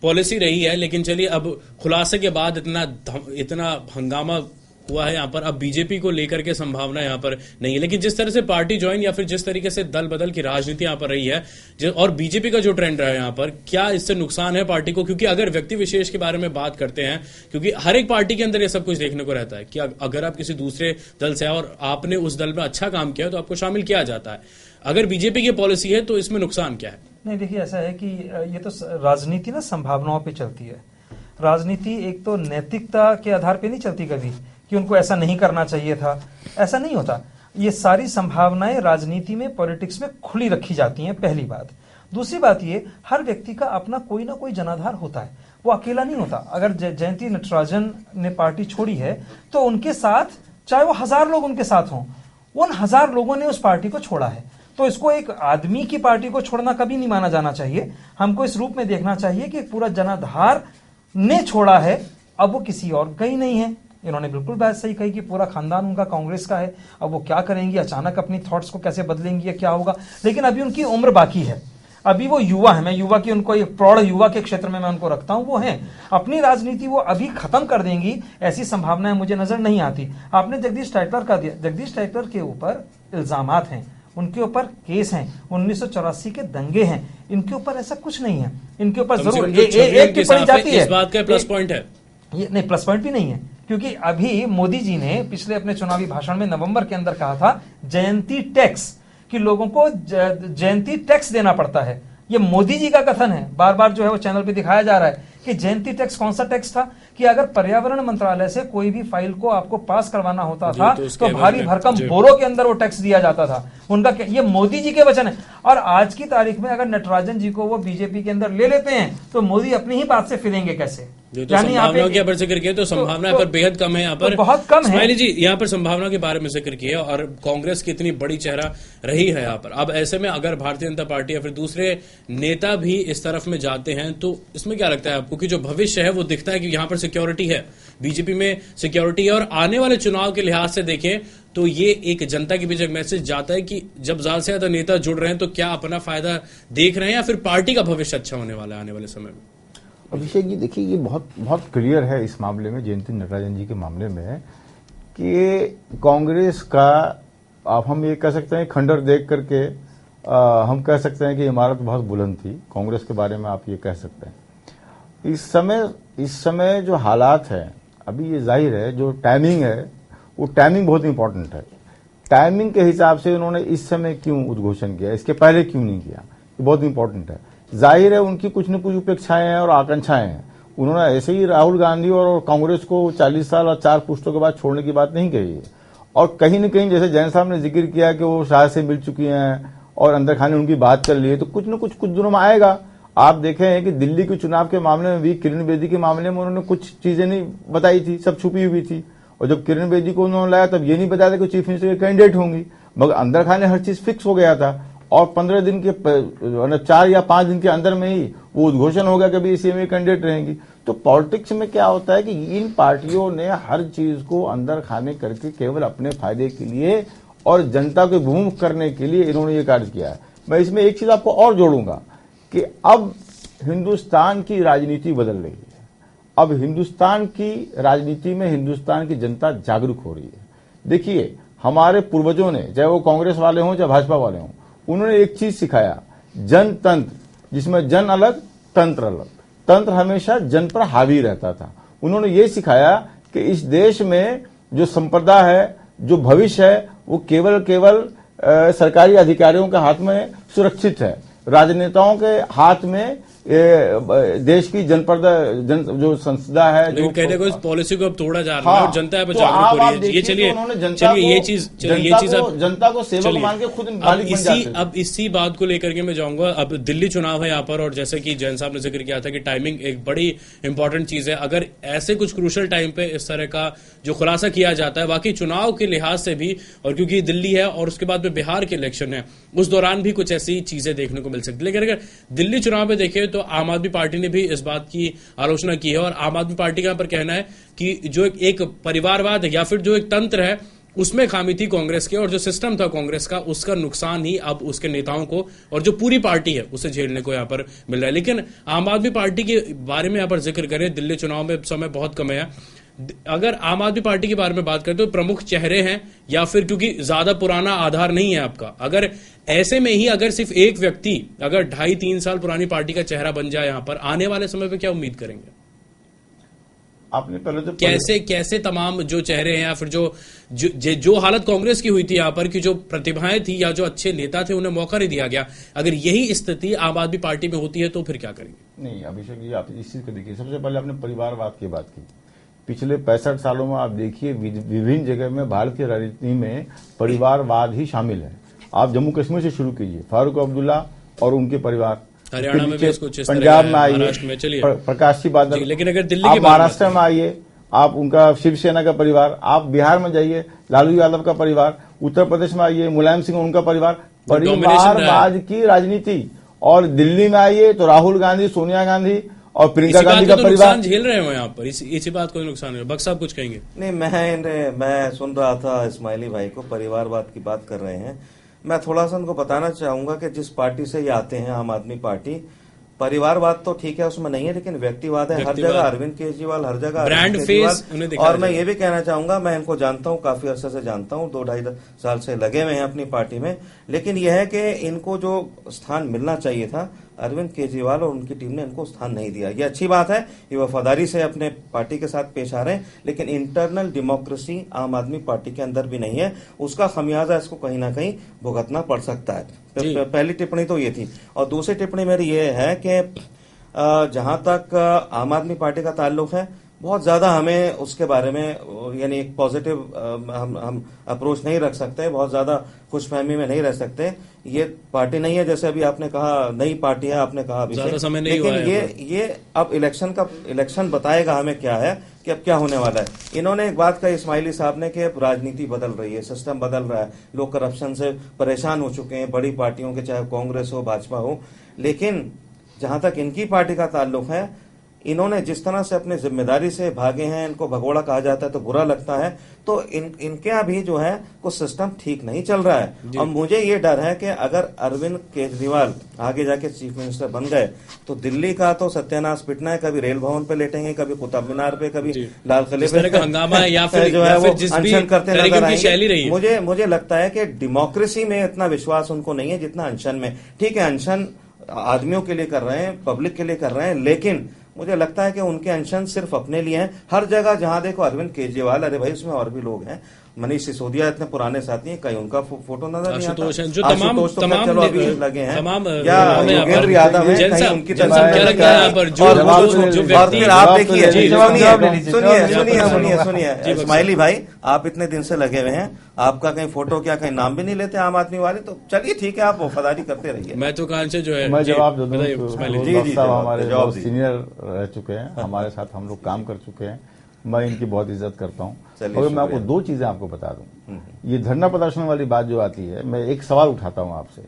पॉलिसी रही है, लेकिन चलिए अब खुलासे के बाद इतना हंगामा हुआ है यहाँ पर, अब बीजेपी को लेकर के संभावना यहाँ पर नहीं है, लेकिन जिस तरह से पार्टी ज्वाइन या फिर जिस तरीके से दल बदल की राजनीति यहाँ पर रही है, और बीजेपी का जो ट्रेंड रहा है यहाँ पर, क्या इससे नुकसान है पार्टी को? क्योंकि अगर व्यक्ति विशेष के बारे में बात करते हैं, क्योंकि हर एक पार्टी के अंदर ये सब कुछ देखने को रहता है कि अगर आप किसी दूसरे दल से और आपने उस दल में अच्छा काम किया तो आपको शामिल किया जाता है। अगर बीजेपी की पॉलिसी है तो इसमें नुकसान क्या है? नहीं, देखिए ऐसा है कि ये तो राजनीति ना संभावनाओं पे चलती है। राजनीति एक तो नैतिकता के आधार पे नहीं चलती कभी, कि उनको ऐसा नहीं करना चाहिए था, ऐसा नहीं होता। ये सारी संभावनाएं राजनीति में, पॉलिटिक्स में खुली रखी जाती हैं, पहली बात। दूसरी बात ये, हर व्यक्ति का अपना कोई ना कोई जनाधार होता है, वो अकेला नहीं होता। अगर जयंती नटराजन ने पार्टी छोड़ी है तो उनके साथ, चाहे वो 1000 लोग उनके साथ हों, उन 1000 लोगों ने उस पार्टी को छोड़ा है। तो इसको एक आदमी की पार्टी को छोड़ना कभी नहीं माना जाना चाहिए। हमको इस रूप में देखना चाहिए कि पूरा जनाधार ने छोड़ा है, अब वो किसी और का ही नहीं है। इन्होंने बिल्कुल बात सही कही कि पूरा खानदान उनका कांग्रेस का है। अब वो क्या करेंगी, अचानक अपनी थॉट्स को कैसे बदलेंगी या क्या होगा, लेकिन अभी उनकी उम्र बाकी है, अभी वो युवा है। मैं युवा की, उनको एक प्रौढ़ युवा के क्षेत्र में मैं उनको रखता हूं। वो हैं, अपनी राजनीति वो अभी खत्म कर देंगी, ऐसी संभावनाएं मुझे नजर नहीं आती। आपने जगदीश टाइटलर का दिया, जगदीश टाइटलर के ऊपर इल्जामात हैं, उनके ऊपर केस हैं, 1984 के दंगे हैं, इनके ऊपर ऐसा कुछ नहीं है। इनके ऊपर जरूर एक टिप्पणी जाती है, इस बात का प्लस पॉइंट है। ये नहीं, प्लस पॉइंट भी नहीं है, क्योंकि अभी मोदी जी ने पिछले अपने चुनावी भाषण में नवंबर के अंदर कहा था जयंती टैक्स, कि लोगों को जयंती टैक्स देना पड़ता है। ये मोदी जी का कथन है, बार बार जो है वो चैनल पे दिखाया जा रहा है कि जयंती टैक्स कौन सा टैक्स था, कि अगर पर्यावरण मंत्रालय से कोई भी फाइल को आपको पास करवाना होता था तो भारी भरकम बोरों के अंदर वो टैक्स दिया जाता था उनका। ये मोदी जी के वचन है। और आज की तारीख में अगर नटराजन जी को वो बीजेपी के अंदर ले लेते हैं तो मोदी अपनी ही बात से फिरेंगे कैसे? जो तो संभावनाओं के ऊपर जिक्र किया, तो संभावना पर बेहद कम है यहाँ पर, बहुत कम है। स्माइली जी यहाँ पर संभावना के बारे में जिक्र किया, और कांग्रेस की इतनी बड़ी चेहरा रही है यहाँ पर। अब ऐसे में अगर भारतीय जनता पार्टी या फिर दूसरे नेता भी इस तरफ में जाते हैं, तो इसमें क्या लगता है आपको कि जो भविष्य है वो दिखता है कि यहाँ पर सिक्योरिटी है, बीजेपी में सिक्योरिटी है, और आने वाले चुनाव के लिहाज से देखें तो ये एक जनता के बीच एक मैसेज जाता है कि जब ज्यादा से ज्यादा नेता जुड़ रहे हैं तो क्या अपना फायदा देख रहे हैं या फिर पार्टी का भविष्य अच्छा होने वाला है आने वाले समय में? अभिषेक जी, देखिए ये बहुत क्लियर है इस मामले में, जयंती नटराजन जी के मामले में, कि कांग्रेस का, आप हम ये कह सकते हैं खंडर देख करके हम कह सकते हैं कि इमारत बहुत बुलंद थी, कांग्रेस के बारे में आप ये कह सकते हैं। इस समय जो हालात है, अभी ये जाहिर है जो टाइमिंग है, वो टाइमिंग बहुत इंपॉर्टेंट है। टाइमिंग के हिसाब से उन्होंने इस समय क्यों उद्घोषण किया, इसके पहले क्यों नहीं किया, ये बहुत इंपॉर्टेंट है। जाहिर है उनकी कुछ न कुछ उपेक्षाएं हैं और आकांक्षाएं हैं। उन्होंने ऐसे ही राहुल गांधी और कांग्रेस को 40 साल और 4 पुश्तों के बाद छोड़ने की बात नहीं कही है। और कहीं न कहीं जैसे जैन साहब ने जिक्र किया कि वो शाह से मिल चुकी हैं और अंदर खाने उनकी बात चल रही है, तो कुछ न कुछ दिनों में आएगा। आप देखे हैं कि दिल्ली के चुनाव के मामले में भी किरण बेदी के मामले में उन्होंने कुछ चीजें नहीं बताई थी, सब छुपी हुई थी। और जब किरण बेदी को उन्होंने लाया तब ये नहीं बताया था कि चीफ मिनिस्टर के कैंडिडेट होंगी, मगर अंदर खाने हर चीज फिक्स हो गया था। और 15 दिन के 4 या 5 दिन के अंदर में ही वो उद्घोषण हो गया कि अभी सीएम कैंडिडेट रहेंगी। तो पॉलिटिक्स में क्या होता है कि इन पार्टियों ने हर चीज को अंदर खाने करके केवल अपने फायदे के लिए और जनता को विमुख करने के लिए इन्होंने ये कार्य किया है। मैं इसमें एक चीज आपको और जोड़ूंगा कि अब हिंदुस्तान की राजनीति बदल रही है। अब हिंदुस्तान की राजनीति में हिंदुस्तान की जनता जागरूक हो रही है। देखिए, हमारे पूर्वजों ने, चाहे वो कांग्रेस वाले हों चाहे भाजपा वाले हों, उन्होंने एक चीज सिखाया, जनतंत्र, जिसमें जन अलग तंत्र अलग। तंत्र हमेशा जन पर हावी रहता था। उन्होंने ये सिखाया कि इस देश में जो संप्रदा है, जो भविष्य है, वो केवल सरकारी अधिकारियों के हाथ में सुरक्षित है। राजनेताओं के हाथ में देश की जो संसदा है, जो कहने को इस पॉलिसी को अब तोड़ा जा रहा है और जनता पे जागरूक हो रही है। ये चलिए ये चीज जनता को सेवक मान के खुद मालिक बन जाते हैं। अब इसी बात को लेकर के मैं जाऊंगा। अब दिल्ली चुनाव है यहाँ पर, और जैसे कि जैन साहब ने जिक्र किया था कि टाइमिंग एक बड़ी इंपॉर्टेंट चीज है। अगर ऐसे कुछ क्रूशल टाइम पे इस तरह का जो खुलासा किया जाता है, बाकी चुनाव के लिहाज से भी, और क्योंकि दिल्ली है और उसके बाद में बिहार के इलेक्शन है, उस दौरान भी कुछ ऐसी चीजें देखने को मिल सकती है। लेकिन अगर दिल्ली चुनाव में देखें तो आम आदमी पार्टी ने भी इस बात की आलोचना की है, और आम आदमी पार्टी का यहां पर कहना है कि जो एक परिवारवाद या फिर जो एक तंत्र है उसमें खामी थी कांग्रेस के, और जो सिस्टम था कांग्रेस का उसका नुकसान ही अब उसके नेताओं को और जो पूरी पार्टी है उसे झेलने को यहां पर मिल रहा है। लेकिन आम आदमी पार्टी के बारे में यहां पर जिक्र करें, दिल्ली चुनाव में समय बहुत कम है। अगर आम आदमी पार्टी के बारे में बात करें तो प्रमुख चेहरे हैं या फिर क्योंकि ज्यादा पुराना आधार नहीं है आपका, अगर ऐसे में ही अगर सिर्फ एक व्यक्ति अगर 2.5-3 साल पुरानी पार्टी का चेहरा बन जाए यहां पर, आने वाले समय पे क्या उम्मीद करेंगे? आपने पहले तो कैसे तमाम जो चेहरे हैं या फिर जो हालत कांग्रेस की हुई थी यहाँ पर कि जो प्रतिभाएं थी या जो अच्छे नेता थे उन्हें मौका नहीं दिया गया, अगर यही स्थिति आम आदमी पार्टी में होती है तो फिर क्या करेंगे? नहीं अभिषेक जी, आप इस चीज को देखिए। सबसे पहले आपने परिवारवाद की बात की। पिछले 65 सालों में आप देखिए विभिन्न जगह में भारत की राजनीति में परिवारवाद ही शामिल है। आप जम्मू कश्मीर से शुरू कीजिए, फारूक अब्दुल्ला और उनके परिवार, हरियाणा में भी इसको पंजाब में आइए, प्रकाश सिंह बादल, लेकिन अगर दिल्ली के महाराष्ट्र में आइए, आप उनका शिवसेना का परिवार, आप बिहार में जाइए लालू यादव का परिवार, उत्तर प्रदेश में आइए मुलायम सिंह उनका परिवार, परिवारवाद की राजनीति। और दिल्ली में आइए तो राहुल गांधी, सोनिया गांधी और प्रियंका गांधी का परिवार झेल रहे हो यहाँ पर। इसी बात को नुकसान है। बख्श साहब कुछ कहेंगे? नहीं, मैं सुन रहा था इस्माइली भाई को, परिवारवाद की बात कर रहे हैं। मैं थोड़ा सा उनको बताना चाहूंगा कि जिस पार्टी से ये आते हैं, आम आदमी पार्टी, परिवारवाद तो ठीक है उसमें नहीं है, लेकिन व्यक्तिवाद है हर जगह। अरविंद केजरीवाल हर जगह ब्रांड फेस उन्हें दिखा। और मैं ये भी कहना चाहूंगा, मैं इनको जानता हूं, काफी अरसे से जानता हूं, 2-2.5 साल से लगे हुए हैं अपनी पार्टी में। लेकिन यह है कि इनको जो स्थान मिलना चाहिए था, अरविंद केजरीवाल और उनकी टीम ने इनको स्थान नहीं दिया। ये अच्छी बात है, ये वफादारी से अपने पार्टी के साथ पेश आ रहे हैं, लेकिन इंटरनल डेमोक्रेसी आम आदमी पार्टी के अंदर भी नहीं है। उसका खमियाजा इसको कहीं ना कहीं भुगतना पड़ सकता है। पहली टिप्पणी तो ये थी। और दूसरी टिप्पणी मेरी ये है कि जहां तक आम आदमी पार्टी का ताल्लुक है, बहुत ज्यादा हमें उसके बारे में यानी एक पॉजिटिव हम अप्रोच नहीं रख सकते, बहुत ज्यादा खुशफहमी में नहीं रह सकते। ये पार्टी नहीं है, जैसे अभी आपने कहा नई पार्टी है, आपने कहा अभी, लेकिन ये अब इलेक्शन बताएगा हमें क्या है कि अब क्या होने वाला है। इन्होंने एक बात कही इस्माइली साहब ने कि राजनीति बदल रही है, सिस्टम बदल रहा है, लोग करप्शन से परेशान हो चुके हैं, बड़ी पार्टियों के, चाहे कांग्रेस हो भाजपा हो। लेकिन जहां तक इनकी पार्टी का ताल्लुक है, इन्होंने जिस तरह से अपनी जिम्मेदारी से भागे हैं, इनको भगोड़ा कहा जाता है तो बुरा लगता है, तो इनके अभी जो है कुछ सिस्टम ठीक नहीं चल रहा है। और मुझे ये डर है कि अगर अरविंद केजरीवाल आगे जाके चीफ मिनिस्टर बन गए तो दिल्ली का तो सत्यानाश पिटना है। कभी रेल भवन पे लेटेंगे, कभी कुतुब मीनार पे, कभी लाल किले पे हंगामा या फिर जो है वो अनशन करते नजर आएंगे। मुझे लगता है कि डेमोक्रेसी में इतना विश्वास उनको नहीं है जितना अनशन में। ठीक है, अनशन आदमियों के लिए कर रहे हैं, पब्लिक के लिए कर रहे हैं, लेकिन मुझे लगता है कि उनके अनशन सिर्फ अपने लिए हैं। हर जगह जहां देखो अरविंद केजरीवाल, अरे भाई उसमें और भी लोग हैं, मनीष सिसोदिया इतने पुराने साथी हैं, कहीं उनका फोटो नजर नहीं आता। जो तमाम चलो अभी लगे हैं, तमाम या योगेंद्र यादव है, कहीं उनकी तरफ क्या लगता है यहाँ पर और फिर आप देखिए, सुनिए इस्माइली भाई, आप इतने दिन से लगे हुए हैं, आपका कहीं फोटो क्या कहीं नाम भी नहीं लेते आम आदमी वाले, तो चलिए ठीक है, आप वफादारी करते रहिए। मैं तो कान से जो है मैं जवाब दे दूं, जी हमारे बहुत सीनियर रह चुके हैं, हमारे साथ हम लोग काम कर चुके हैं, मैं इनकी बहुत इज्जत करता हूँ। और मैं आपको दो चीजें आपको बता दूं, ये धरना प्रदर्शन वाली बात जो आती है, मैं एक सवाल उठाता हूँ आपसे,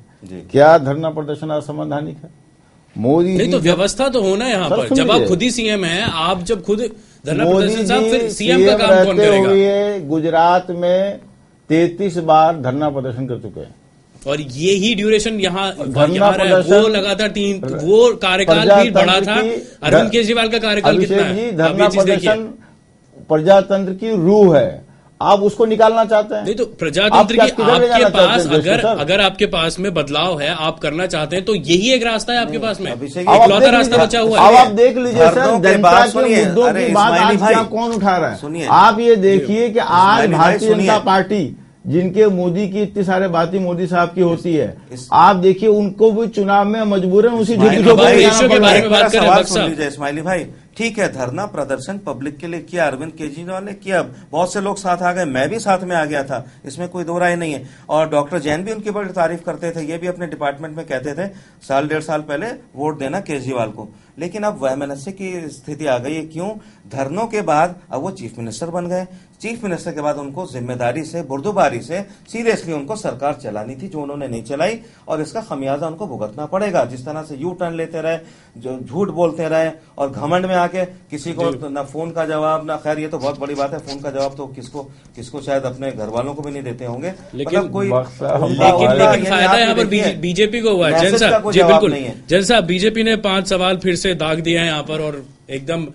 क्या धरना प्रदर्शन असंवैधानिक है? मोदी नहीं, तो व्यवस्था तो होना है यहाँ पर, जब आप खुद ही सीएम हैं, आप जब खुद धरना प्रदर्शन, साहब फिर सीएम का काम कौन करेगा? गुजरात में 33 बार धरना प्रदर्शन कर चुके हैं, और ये ही ड्यूरेशन यहाँ वो लगातार वो कार्यकाल भी बढ़ा था। अरविंद केजरीवाल का कार्यकाल कितना है? धरना प्रदर्शन प्रजातंत्र की रूह है, आप उसको निकालना चाहते हैं? नहीं, तो प्रजातंत्र की आपके पास अगर आपके पास में बदलाव है, आप करना चाहते हैं, तो यही एक रास्ता है आपके पास में, इकलौता रास्ता बचा हुआ है। अब आप देख लीजिए सर, जनता के मुद्दों की बात आज क्या कौन उठा रहा है? आप ये देखिए कि आज भारतीय जनता पार्टी, जिनके मोदी की इतनी सारे बातें मोदी साहब की होती है, आप देखिए उनको भी चुनाव में मजबूरन उसी के बारे में बात करें। इस्माइली भाई, ठीक है, धरना प्रदर्शन पब्लिक के लिए किया, अरविंद केजरीवाल ने किया, बहुत से लोग साथ आ गए, मैं भी साथ में आ गया था, इसमें कोई दो राय नहीं है। और डॉक्टर जैन भी उनकी बड़ी तारीफ करते थे, ये भी अपने डिपार्टमेंट में कहते थे साल 1.5 साल पहले वोट देना केजरीवाल को। लेकिन अब वैमनस्य की स्थिति आ गई है। क्यों? धरनों के बाद अब वो चीफ मिनिस्टर बन गए, चीफ मिनिस्टर के बाद उनको जिम्मेदारी से, बुर्दुबारी से, सीरियसली उनको सरकार चलानी थी, जो उन्होंने नहीं चलाई, और इसका खमियाजा उनको भुगतना पड़ेगा। जिस तरह से यू टर्न लेते रहे, जो झूठ बोलते रहे, और घमंड में आके किसी को ना फोन का जवाब, ना, खैर ये तो बहुत बड़ी बात है, फोन का जवाब तो किसको शायद अपने घर वालों को भी नहीं देते होंगे, लेकिन कोई फायदा यहाँ पर बीजेपी को हुआ है। जैन साहब, जी बिल्कुल, जैन साहब, बीजेपी ने 5 सवाल फिर से दाग दिया है यहाँ पर, और एकदम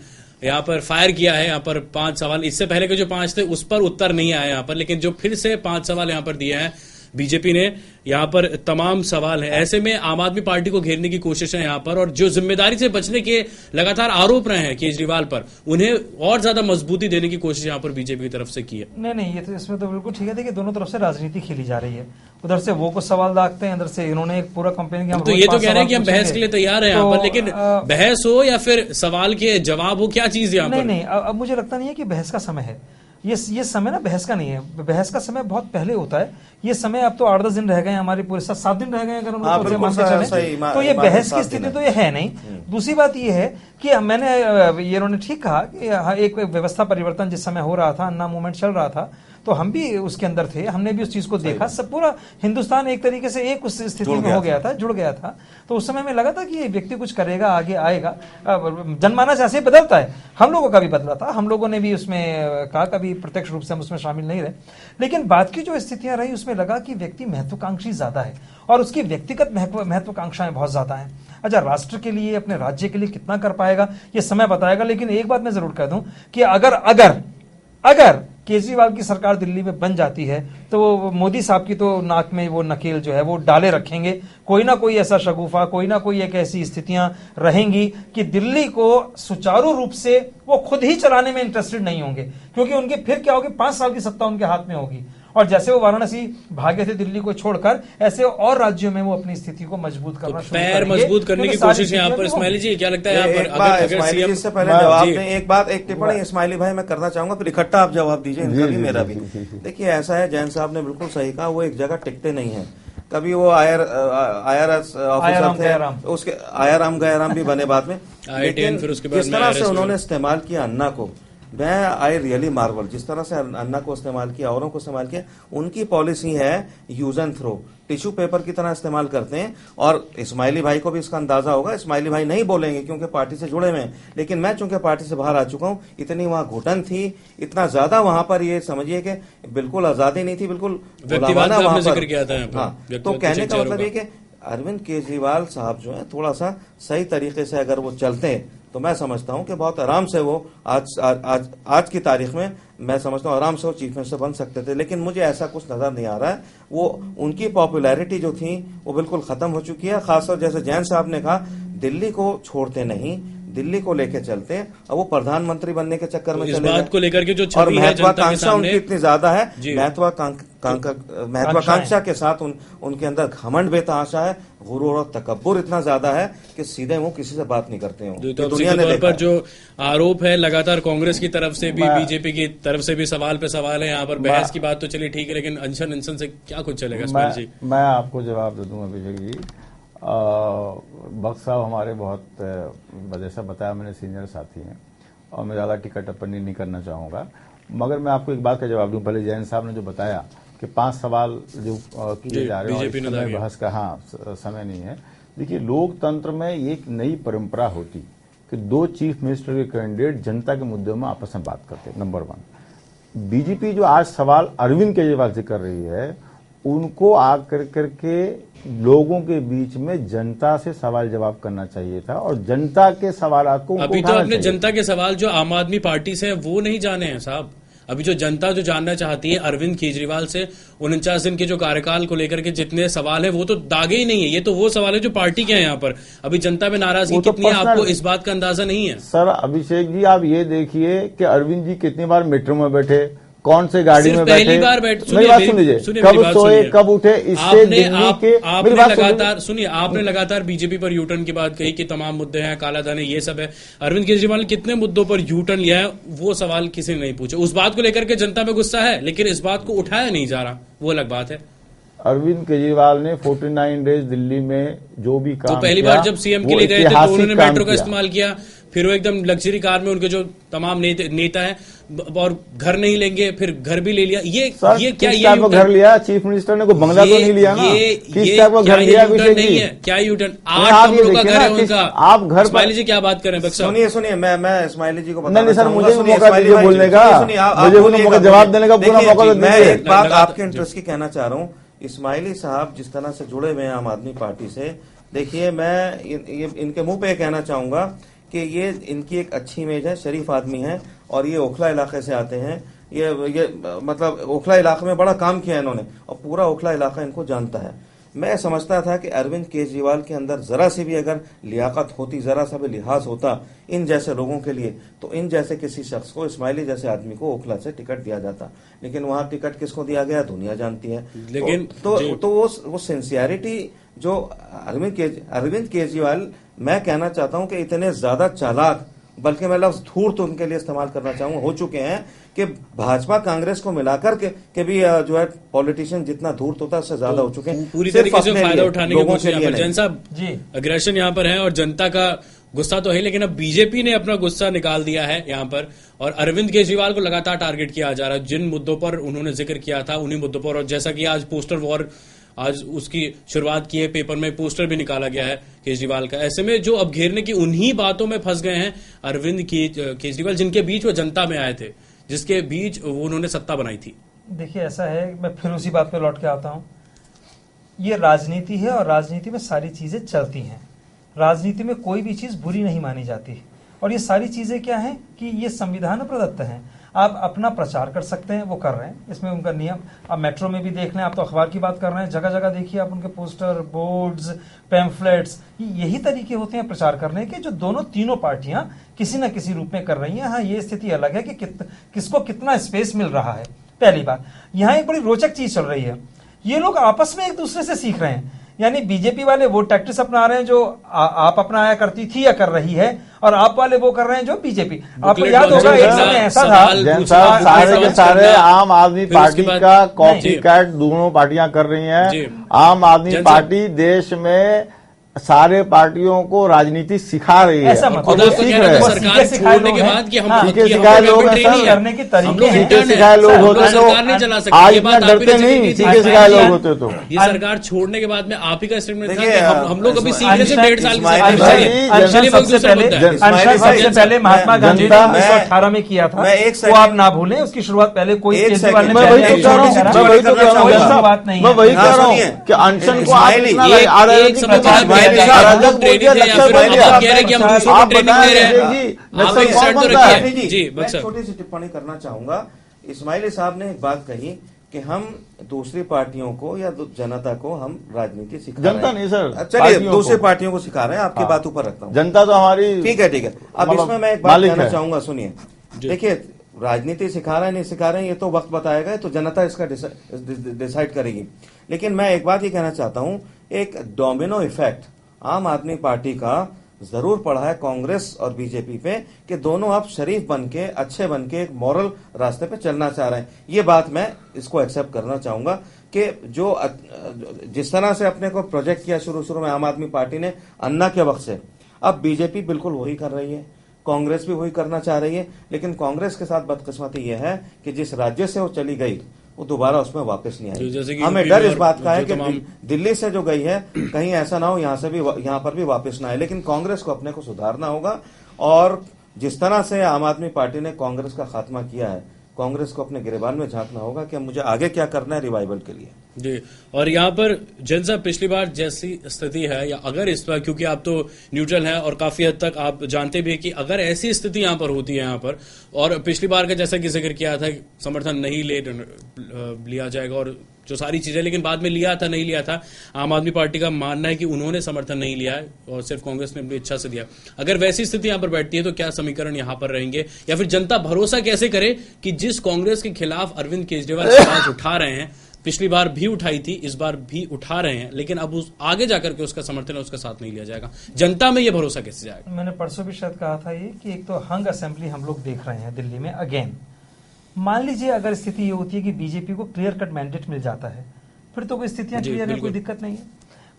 यहाँ पर फायर किया है। यहाँ पर 5 सवाल, इससे पहले के जो 5 थे उस पर उत्तर नहीं आया यहाँ पर, लेकिन जो फिर से 5 सवाल यहाँ पर दिए हैं बीजेपी ने, यहाँ पर तमाम सवाल है। ऐसे में आम आदमी पार्टी को घेरने की कोशिश है यहाँ पर, और जो जिम्मेदारी से बचने के लगातार आरोप रहे हैं केजरीवाल पर, उन्हें और ज्यादा मजबूती देने की कोशिश यहाँ पर बीजेपी की तरफ से की है। नहीं, ये तो इसमें तो बिल्कुल ठीक है। देखिए, दोनों तरफ से राजनीति खेली जा रही है, उधर से वो कुछ सवाल दागते हैं, इधर से इन्होंने एक पूरा कंपेन किया। तो ये तो कह रहे हैं कि हम बहस के लिए तैयार हैं यहाँ पर, लेकिन बहस हो या फिर सवाल के जवाब हो, क्या चीज यहाँ पर? नहीं, अब मुझे लगता नहीं है कि बहस का समय है। ये समय ना बहस का नहीं है, बहस का समय बहुत पहले होता है। ये समय अब तो 8-10 दिन रह गए, हमारे पूरे 7 दिन रह गए, अगर हम लोग मान के चले, तो ये बहस की स्थिति तो ये है नहीं। दूसरी बात ये है कि मैंने ये उन्होंने ठीक कहा कि एक व्यवस्था परिवर्तन जिस समय हो रहा था, अन्ना मूवमेंट चल रहा था, तो हम भी उसके अंदर थे, हमने भी उस चीज को देखा। सब पूरा हिंदुस्तान एक तरीके से एक उस स्थिति में हो गया था, जुड़ गया था। तो उस समय में लगा था कि ये व्यक्ति कुछ करेगा, आगे आएगा। जनमानस ऐसे बदलता है, हम लोगों का भी बदला था, हम लोगों ने भी उसमें कहा, कभी प्रत्यक्ष रूप से हम उसमें शामिल नहीं रहे, लेकिन बाद की जो स्थितियां रही उसमें लगा कि व्यक्ति महत्वाकांक्षी ज्यादा है और उसकी व्यक्तिगत महत्वाकांक्षाएं बहुत ज्यादा है। अच्छा, राष्ट्र के लिए, अपने राज्य के लिए कितना कर पाएगा ये समय बताएगा। लेकिन एक बात मैं जरूर कह दूं कि अगर केजरीवाल की सरकार दिल्ली में बन जाती है, तो मोदी साहब की तो नाक में वो नकेल जो है वो डाले रखेंगे। कोई ना कोई ऐसा शगुफा, कोई ना कोई एक ऐसी स्थितियां रहेंगी कि दिल्ली को सुचारू रूप से वो खुद ही चलाने में इंटरेस्टेड नहीं होंगे, क्योंकि उनके फिर क्या होगी, 5 साल की सत्ता उनके हाथ में होगी। और जैसे वो वाराणसी भागे थे दिल्ली को छोड़कर, ऐसे और राज्यों में वो अपनी स्थिति को मजबूत करना शुरू करेंगे। पैर मजबूत करने की कोशिश यहाँ पर। इस्माइली जी, क्या लगता है यहाँ पर? अगर इससे पहले जवाब दें, एक टिप्पणी इस्माइली भाई मैं करना चाहूंगा, फिर इकट्ठा आप जवाब दीजिए, इनका भी मेरा भी। देखिए, ऐसा है, जैन साहब ने बिल्कुल सही कहा, वो एक जगह टिकते नहीं है। कभी वो IRS ऑफिसर थे, उसके आयाराम गयाराम भी बने बाद में, लेकिन जिस तरह से उन्होंने इस्तेमाल किया अन्ना को, आई रियली मार्वल। जिस तरह से अन्ना को इस्तेमाल किया, औरों को इस्तेमाल किया, उनकी पॉलिसी है use and throw, tissue paper की तरह इस्तेमाल करते हैं। और इस्माइली भाई को भी इसका अंदाजा होगा, इस्माइली भाई नहीं बोलेंगे क्योंकि पार्टी से जुड़े हुए हैं, लेकिन मैं चूंकि पार्टी से बाहर आ चुका हूं, इतनी वहां घुटन थी, इतना ज्यादा वहां पर, ये समझिए कि बिल्कुल आजादी नहीं थी, बिल्कुल गुलामाना वहां पर। हाँ, तो कहने का मतलब ये कि अरविंद केजरीवाल साहब जो है, थोड़ा सा सही तरीके से अगर वो चलते हैं, तो मैं समझता हूं कि बहुत आराम से वो आज की तारीख में मैं समझता हूं आराम से वो चीफ मिनिस्टर बन सकते थे। लेकिन मुझे ऐसा कुछ नजर नहीं आ रहा है। वो उनकी पॉपुलैरिटी जो थी वो बिल्कुल खत्म हो चुकी है। खासतौर जैसे जैन साहब ने कहा, दिल्ली को छोड़ते नहीं, दिल्ली को लेके चलते हैं और वो प्रधानमंत्री बनने के चक्कर में इस चले बात गए। को लेकर के जो और छवि है जनता के महत्वाकांक्षा सामने, उनकी इतनी ज्यादा है, जी। महत्वाकांक्षा के साथ उनके अंदर घमंड बेतहाशा है, गुरूर और तकब्बुर इतना ज्यादा है कि सीधे मुंह किसी से बात नहीं करते हो। तो दुनिया ने पर जो आरोप है लगातार कांग्रेस की तरफ से भी, बीजेपी की तरफ से भी सवाल पे सवाल है। यहाँ पर बहस की बात तो चलिए ठीक है, लेकिन अनशन अनशन से क्या कुछ चलेगा इस्माइल जी? मैं आपको जवाब दे दूं अभिषेक जी। भक्त साहब हमारे बहुत जैसा बताया मैंने सीनियर साथी हैं और मैं ज्यादा टिकट टिप्पणी नहीं करना चाहूंगा, मगर मैं आपको एक बात का जवाब दूं। पहले जैन साहब ने जो बताया कि 5 सवाल जो किए जा रहे हैं, और बहस का समय नहीं है। देखिए, लोकतंत्र में एक नई परंपरा होती कि 2 चीफ मिनिस्टर के कैंडिडेट जनता के मुद्दों में आपस में बात करते। नंबर 1, बीजेपी जो आज सवाल अरविंद केजरीवाल से कर रही है, उनको आकर करके लोगों के बीच में जनता से सवाल जवाब करना चाहिए था और जनता के सवालात को अभी तो अपने जनता के सवाल जो आम आदमी पार्टी से है वो नहीं जाने हैं साहब। अभी जो जनता जो जानना चाहती है अरविंद केजरीवाल से 49 दिन के जो कार्यकाल को लेकर के जितने सवाल है वो तो दागे ही नहीं है। ये तो वो सवाल है जो पार्टी के हैं। यहाँ पर अभी जनता में नाराजगी कितनी है आपको इस बात का अंदाजा नहीं है। सर अभिषेक जी, आप ये देखिए कि अरविंद जी कितनी बार मेट्रो में बैठे, कौन से गाड़ी में बैठे, पहली बार बैठ, मेरी बात सुन लीजिए, कब सोए कब उठे, इससे दिल्ली के आपने लगातार बीजेपी पर यूटर्न की बात कही कि तमाम मुद्दे हैं, काला धन है, ये सब है। अरविंद केजरीवाल ने कितने मुद्दों पर यूटर्न लिया है वो सवाल किसी ने नहीं पूछे। उस बात को लेकर के जनता में गुस्सा है, लेकिन इस बात को उठाया नहीं जा रहा, वो अलग बात है। अरविंद केजरीवाल ने 49 डेज दिल्ली में जो भी काम तो पहली बार जब सीएम के लिए गए थे तो उन्होंने मेट्रो का इस्तेमाल किया, फिर वो एकदम लग्जरी कार में उनके जो तमाम नेता हैं और घर नहीं लेंगे, फिर घर भी ले लिया। ये क्या ये घर लिया? चीफ मिनिस्टर ने कोई बंगला तो नहीं लिया ना? किस टाइप का घर लिया? नहीं है क्या यूटर्न? 8 कमरों का घर है उनका। आप घर इस्माइली जी क्या बात करें? सुनिए मैं इस्माइली जी को नहीं सर, मुझे मौका दीजिए बोलने का, मुझे जवाब देने का पूरा मौका दीजिए। मैं एक बात आपके इंटरेस्ट की कहना चाह रहा हूँ। इस्माइली साहब जिस तरह से जुड़े हुए हैं आम आदमी पार्टी से, देखिए मैं इनके मुंह पे कहना चाहूंगा कि ये इनकी एक अच्छी इमेज है, शरीफ आदमी है और ये ओखला इलाके से आते हैं। ये मतलब ओखला इलाके में बड़ा काम किया इन्होंने और पूरा ओखला इलाका इनको जानता है। मैं समझता था कि अरविंद केजरीवाल के अंदर जरा सी भी अगर लियाकत होती, जरा सा भी लिहाज होता इन जैसे लोगों के लिए, तो इन जैसे किसी शख्स को, इस्माइली जैसे आदमी को ओखला से टिकट दिया जाता। लेकिन वहां टिकट किसको दिया गया दुनिया जानती है। लेकिन तो वो सिंसियरिटी जो अरविंद केजरीवाल, मैं कहना चाहता हूं कि इतने ज्यादा चालाक, बल्कि मैं लफ्ज धूर्त उनके लिए इस्तेमाल करना चाहूंगा, हो चुके हैं कि भाजपा कांग्रेस को मिलाकर के भी जो है पॉलिटिशियन जितना धूर्त होता है उससे ज्यादा हो चुके हैं। पूरी तरीके से फायदा उठाने की कोशिश यहाँ पर जैन साहब जी अग्रेशन यहाँ पर है और जनता का गुस्सा तो है, लेकिन अब बीजेपी ने अपना गुस्सा निकाल दिया है यहाँ पर और अरविंद केजरीवाल को लगातार टारगेट किया जा रहा है। जिन मुद्दों पर उन्होंने जिक्र किया था उन्हीं मुद्दों पर, और जैसा कि आज पोस्टर वॉर आज उसकी शुरुआत की है, पेपर में पोस्टर भी निकाला गया है केजरीवाल का। ऐसे में जो अब घेरने की उन्हीं बातों में फंस गए हैं अरविंद केजरीवाल, जिनके बीच वो जनता में आए थे, जिसके बीच वो उन्होंने सत्ता बनाई थी। देखिए ऐसा है, मैं फिर उसी बात पे लौट के आता हूं। ये राजनीति है और राजनीति में सारी चीजें चलती हैं। राजनीति में कोई भी चीज बुरी नहीं मानी जाती और ये सारी चीजें क्या है कि ये संविधान प्रदत्त हैं। आप अपना प्रचार कर सकते हैं, वो कर रहे हैं, इसमें उनका नियम। आप मेट्रो में भी देख लें, आप तो अखबार की बात कर रहे हैं, जगह जगह देखिए आप उनके पोस्टर, बोर्ड्स, पैम्फलेट्स, यही तरीके होते हैं प्रचार करने के जो तीनों पार्टियां किसी न किसी रूप में कर रही हैं। हाँ, ये स्थिति अलग है कि किसको कितना स्पेस मिल रहा है। पहली बात, यहाँ एक बड़ी रोचक चीज चल रही है, ये लोग आपस में एक दूसरे से सीख रहे हैं। यानी बीजेपी वाले वो टैक्टिस अपना रहे हैं जो आप अपनाया करती थी या कर रही है, और आप वाले वो कर रहे हैं जो बीजेपी। आपको याद होगा एक समय ऐसा था, सारे के सारे आम आदमी पार्टी का कॉपी कैट दोनों पार्टियां कर रही हैं। आम आदमी पार्टी देश में सारे पार्टियों को राजनीति सिखा रही है और वो सीख रहे हैं। सरकार छोड़ने के बाद कि हम सिखाए लोग करने के तरीके सिखाए लोग होते तो आज इतना डरते नहीं, सीखे सिखाए लोग होते तो। ये सरकार छोड़ने के बाद में आप ही का स्टेटमेंट था कि हम लोग अभी सीखने से 1.5 साल सबसे पहले महात्मा गांधी ने 1918 में किया था, वो आप ना भूलें। उसकी शुरुआत पहले कोई केजरीवाल ने, मैं वही तो कह रहा हूँ कि अनशन को छोटी सी टिप्पणी करना चाहूंगा। इस्माइली साहब ने एक बात कही कि हम दूसरी पार्टियों को या जनता को हम राजनीति सिखा रहे हैं। जनता नहीं सर, चलिए दूसरी पार्टियों को सिखा रहे हैं, आपकी बात ऊपर रखता हूँ। जनता तो हमारी ठीक है। अब इसमें मैं एक बात कहना चाहूंगा, सुनिए। देखिए, राजनीति सिखा रहे हैं नहीं सिखा रहे हैं ये तो वक्त बताएगा, तो जनता इसका डिसाइड करेगी। लेकिन मैं एक बात ये कहना चाहता हूं, एक डोमिनो इफेक्ट आम आदमी पार्टी का जरूर पड़ा है कांग्रेस और बीजेपी पे, कि दोनों अब शरीफ बनके, अच्छे बनके एक मॉरल रास्ते पे चलना चाह रहे हैं। ये बात मैं इसको एक्सेप्ट करना चाहूंगा कि जो जिस तरह से अपने को प्रोजेक्ट किया शुरू में आम आदमी पार्टी ने अन्ना के वक्त से, अब बीजेपी बिल्कुल वही कर रही है, कांग्रेस भी वही करना चाह रही है। लेकिन कांग्रेस के साथ बदकिस्मती यह है कि जिस राज्य से वो चली गई वो दोबारा उसमें वापस नहीं आई। हमें डर इस बात का है कि दिल्ली से जो गई है कहीं ऐसा ना हो यहाँ पर भी वापस ना आए। लेकिन कांग्रेस को अपने को सुधारना होगा, और जिस तरह से आम आदमी पार्टी ने कांग्रेस का खात्मा किया है, कांग्रेस को अपने गिरेबान में झांकना होगा कि मुझे आगे क्या करना है रिवाइवल के लिए। जी, और यहाँ पर जैन साहब पिछली बार जैसी स्थिति है, या अगर इस बार, क्योंकि आप तो न्यूट्रल हैं और काफी हद तक आप जानते भी हैं कि अगर ऐसी स्थिति यहाँ पर होती है यहाँ पर, और पिछली बार का जैसा कि जिक्र किया था समर्थन नहीं लिया जाएगा और जो सारी चीजें, लेकिन बाद में लिया था नहीं लिया था, आम आदमी पार्टी का मानना है कि उन्होंने समर्थन नहीं लिया है और सिर्फ कांग्रेस ने अपनी इच्छा से दिया। अगर वैसी स्थिति यहाँ पर बैठती है तो क्या समीकरण यहाँ पर रहेंगे, या फिर जनता भरोसा कैसे करे कि जिस कांग्रेस के खिलाफ अरविंद केजरीवाल आवाज उठा रहे हैं, पिछली बार भी उठाई थी, इस बार भी उठा रहे हैं, लेकिन अब उस आगे जाकर के उसका समर्थन है, उसका साथ नहीं लिया जाएगा, जनता में यह भरोसा कैसे जाएगा? मैंने परसों भी शायद कहा था ये कि एक तो हंग असेंबली हम लोग देख रहे हैं दिल्ली में अगेन। मान लीजिए अगर स्थिति ये होती है कि बीजेपी को क्लियर कट मैंडेट मिल जाता है, फिर तो कोई स्थितियां क्लियर है, कोई दिक्कत नहीं है।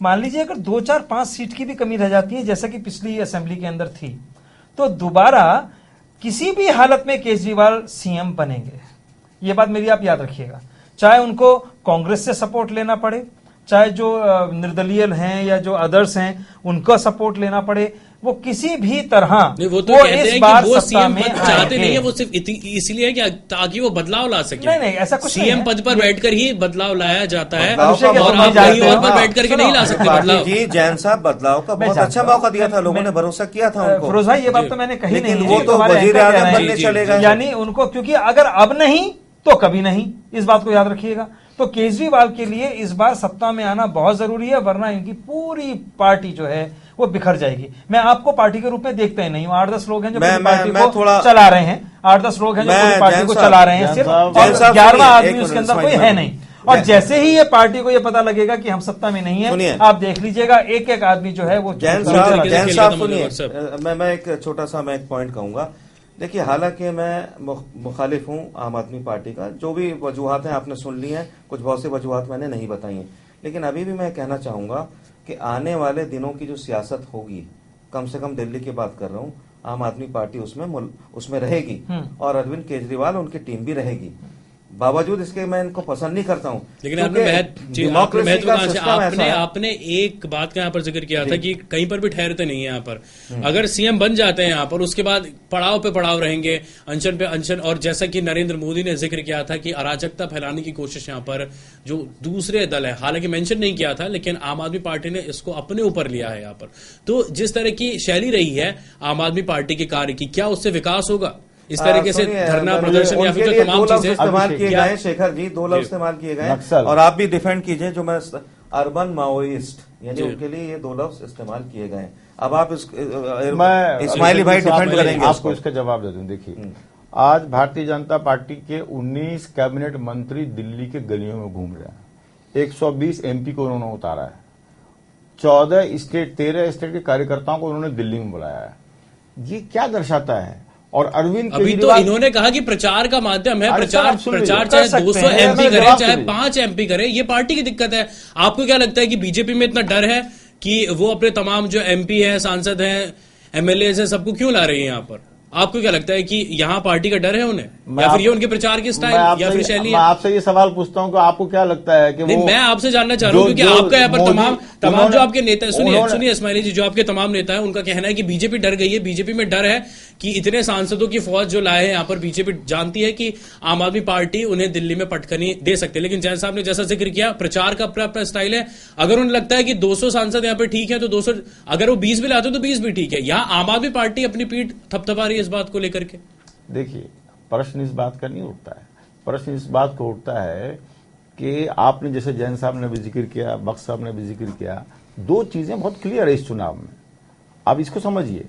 मान लीजिए अगर 2, 4, 5 सीट की भी कमी रह जाती है जैसा कि पिछली असेंबली के अंदर थी, तो दोबारा किसी भी हालत में केजरीवाल सीएम बनेंगे। ये बात मेरी आप याद रखिएगा, चाहे उनको कांग्रेस से सपोर्ट लेना पड़े, चाहे जो निर्दलीय हैं या जो अदर्स हैं उनका सपोर्ट लेना पड़े, वो किसी भी तरह वो तो कहते हैं कि वो सीएम पद चाहते नहीं है, वो सिर्फ इसलिए कि ताकि वो बदलाव ला सके। नहीं ऐसा कुछ सीएम पद पर बैठकर ही बदलाव लाया जाता है, और आप कहीं और पर बैठ करके नहीं ला सकते बदलाव। जी जैन साहब, बदलाव का बहुत अच्छा मौका दिया था, लोगों ने भरोसा किया था उनको। फिरोज भाई, ये बात तो मैंने कही नहीं, वो तो वजीर आज़म बनने चले गए, यानी उनको, क्योंकि अगर अब नहीं तो कभी नहीं, इस बात को याद रखिएगा। तो केजरीवाल के लिए इस बार सत्ता में आना बहुत जरूरी है, वरना इनकी पूरी पार्टी जो है वो बिखर जाएगी। मैं आपको पार्टी के रूप में देखते ही नहीं हूं, 8-10 लोग हैं जो पार्टी को चला रहे हैं, 8-10 लोग हैं जो पूरी पार्टी को चला रहे हैं, सिर्फ 11वां आदमी उसके अंदर कोई है नहीं। और जैसे ही ये पार्टी को ये पता लगेगा कि हम सत्ता में नहीं है, आप देख लीजिएगा एक एक आदमी जो है वो। जैन साहब सुनिए, मैं एक छोटा सा मैं एक पॉइंट कहूंगा। देखिए, हालांकि मैं मुखालिफ हूं आम आदमी पार्टी का, जो भी वजूहात हैं आपने सुन ली हैं, कुछ बहुत सी वजूहात मैंने नहीं बताई हैं, लेकिन अभी भी मैं कहना चाहूंगा कि आने वाले दिनों की जो सियासत होगी, कम से कम दिल्ली की बात कर रहा हूं, आम आदमी पार्टी उसमें रहेगी और अरविंद केजरीवाल उनकी टीम भी रहेगी। बावजूद इसके मैं इनको पसंद नहीं करता हूं, लेकिन आपने एक बात का यहाँ पर जिक्र किया था कि कहीं पर भी ठहरते नहीं है यहाँ पर। अगर सीएम बन जाते हैं यहाँ पर, उसके बाद पड़ाव पे पड़ाव रहेंगे, अनशन पे अनशन, और जैसा कि नरेंद्र मोदी ने जिक्र किया था कि अराजकता फैलाने की कोशिश यहाँ पर जो दूसरे दल है, हालांकि मेंशन नहीं किया था, लेकिन आम आदमी पार्टी ने इसको अपने ऊपर लिया है यहाँ पर। तो जिस तरह की शैली रही है आम आदमी पार्टी के कार्य की, क्या उससे विकास होगा? इस तरीके से धरना प्रदर्शन या फिर जो तमाम चीजें इस्तेमाल किए गए, शेखर जी 2 लफ्ज इस्तेमाल किए गए, और आप भी डिफेंड कीजिए, जो मैं अर्बन माओइस्ट, यानी उनके लिए ये 2 लफ्ज इस्तेमाल किए गए। अब आप इस्माइली भाई डिफेंड करेंगे, आपको इसका जवाब दे दूं। देखिए, आज भारतीय जनता पार्टी के 19 कैबिनेट मंत्री दिल्ली के गलियों में घूम रहे हैं, 120 एमपी को उन्होंने उतारा है, 13 स्टेट के कार्यकर्ताओं को उन्होंने दिल्ली में बुलाया है। ये क्या दर्शाता है? और अरविंद अभी तो इन्होंने कहा कि प्रचार का माध्यम है, प्रचार चाहे 200 एमपी करे चाहे 5 एमपी करे, ये पार्टी की दिक्कत है। आपको क्या लगता है कि बीजेपी में इतना डर है कि वो अपने तमाम जो एमपी है, सांसद हैं, एमएलए है, सबको क्यों ला रही है यहाँ पर? आपको क्या लगता है कि यहाँ पार्टी का डर है उन्हें, या फिर ये उनके प्रचार की स्टाइल या फिर शैली? मैं आपसे ये सवाल पूछता हूँ कि आपको क्या लगता है कि मैं आपसे जानना चाह रहा हूँ, क्योंकि आपका यहाँ पर तमाम जो आपके नेता, सुनिए इस्माइली जी, जो आपके तमाम नेता है उनका कहना है कि बीजेपी डर गई है, बीजेपी में डर है कि इतने सांसदों की फौज जो लाए हैं यहाँ पर, बीजेपी जानती है कि आम आदमी पार्टी उन्हें दिल्ली में पटखनी दे सकते हैं। लेकिन जैन साहब ने जैसा जिक्र किया, प्रचार का अपना अपना स्टाइल है। अगर उन्हें लगता है कि 200 सांसद यहाँ पर ठीक है तो 200, अगर वो 20 भी लाते तो 20 भी ठीक है। यहाँ आम आदमी पार्टी अपनी पीठ थपथपा रही है इस बात को लेकर के। देखिए, प्रश्न इस बात का नहीं उठता है, प्रश्न इस बात को उठता है कि आपने जैसे जैन साहब ने भी जिक्र किया, बख्श साहब ने भी जिक्र किया, दो चीजें बहुत क्लियर है इस चुनाव में। आप इसको समझिए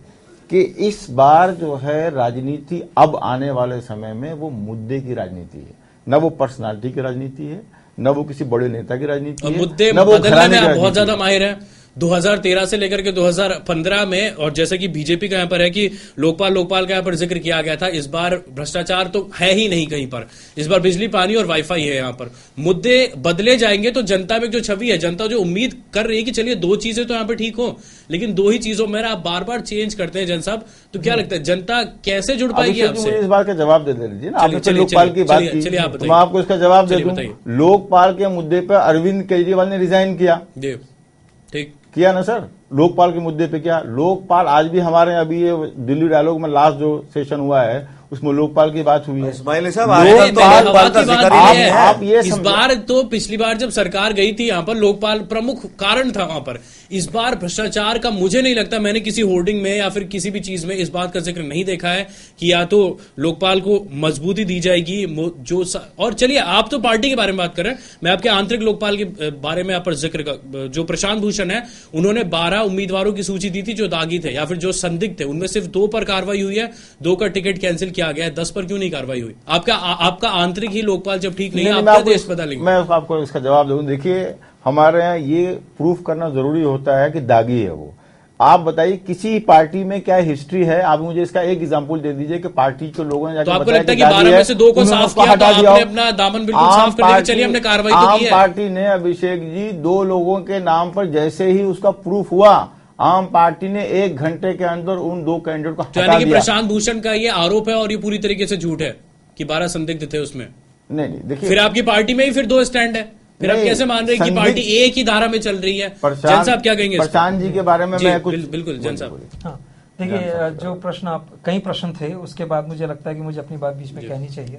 कि इस बार जो है राजनीति अब आने वाले समय में वो मुद्दे की राजनीति है, न वो पर्सनालिटी की राजनीति है, न वो किसी बड़े नेता की राजनीति है, मुद्दे न वो बदलने में घराने आप की बहुत ज्यादा राजनीति है। माहिर हैं। 2013 से लेकर के 2015 में, और जैसे कि बीजेपी का यहाँ पर है कि लोकपाल का यहाँ पर जिक्र किया गया था, इस बार भ्रष्टाचार तो है ही नहीं कहीं पर। इस बार बिजली, पानी और वाईफाई है। यहाँ पर मुद्दे बदले जाएंगे तो जनता में जो छवि है, जनता जो उम्मीद कर रही है कि चलिए दो चीजें तो यहाँ पर ठीक हो, लेकिन दो ही चीजों में आप बार बार चेंज करते हैं जन साहब, तो क्या लगता है जनता कैसे जुड़ पाएगी आपसे? इस बात का जवाब दे दीजिए ना। आपने चलिए, लोकपाल की बात की, चलिए आप तो मैं आपको इसका जवाब दे दूं। बताइए। लोकपाल के मुद्दे पर अरविंद केजरीवाल ने रिजाइन किया, ठीक किया ना सर? लोकपाल के मुद्दे पे क्या लोकपाल आज भी हमारे अभी ये दिल्ली डायलॉग में लास्ट जो सेशन हुआ है उसमें लोकपाल की बात हुई है। इस्माइल साहब, आप ये इस बार तो पिछली बार जब सरकार गई थी यहाँ पर लोकपाल प्रमुख कारण था वहां पर। इस बार भ्रष्टाचार का मुझे नहीं लगता, मैंने किसी होर्डिंग में या फिर किसी भी चीज में इस बात का जिक्र नहीं देखा है कि या तो लोकपाल को मजबूती दी जाएगी जो और चलिए आप तो पार्टी के बारे में बात कर रहे हैं, मैं आपके आंतरिक लोकपाल के बारे में यहाँ पर जिक्र का जो प्रशांत भूषण है, उन्होंने 12 उम्मीदवारों की सूची दी थी जो दागी थे या फिर जो संदिग्ध थे, उनमें सिर्फ 2 पर कार्रवाई हुई है, 2 का टिकट कैंसिल किया गया है, 10 पर क्यों नहीं कार्रवाई हुई? आपका आंतरिक ही लोकपाल जब ठीक नहीं है, आप देश बदलेंगे? मैं आपको इसका जवाब दूं। देखिए हमारे यहाँ ये प्रूफ करना जरूरी होता है कि दागी है वो। आप बताइए किसी पार्टी में क्या हिस्ट्री है? आप मुझे इसका एक एग्जांपल दे दीजिए कि पार्टी के लोगों ने जाकर तो आपको लगता है कि 12 में से 2 को साफ किया तो आपने अपना दामन बिल्कुल साफ कर दिया, चलिए हमने कार्रवाई तो की है। आम पार्टी ने अभिषेक जी 2 लोगों के नाम पर जैसे ही उसका प्रूफ हुआ, आम पार्टी ने 1 घंटे के अंदर उन 2 कैंडिडेट को हटा दिया। प्रशांत भूषण का ये आरोप है और ये पूरी तरीके से झूठ है कि 12 संदिग्ध थे उसमें। नहीं देखिए, फिर आपकी पार्टी में ही फिर 2 स्टैंड है, फिर आप कैसे मान रहे हैं कि पार्टी एक ही धारा में चल रही है? जन साहब क्या कहेंगे? प्रशांत जी के बारे में मैं कुछ बिल्कुल जन साहब। हाँ देखिए, जो प्रश्न आप कई प्रश्न थे उसके बाद मुझे लगता है कि मुझे अपनी बात बीच में कहनी चाहिए।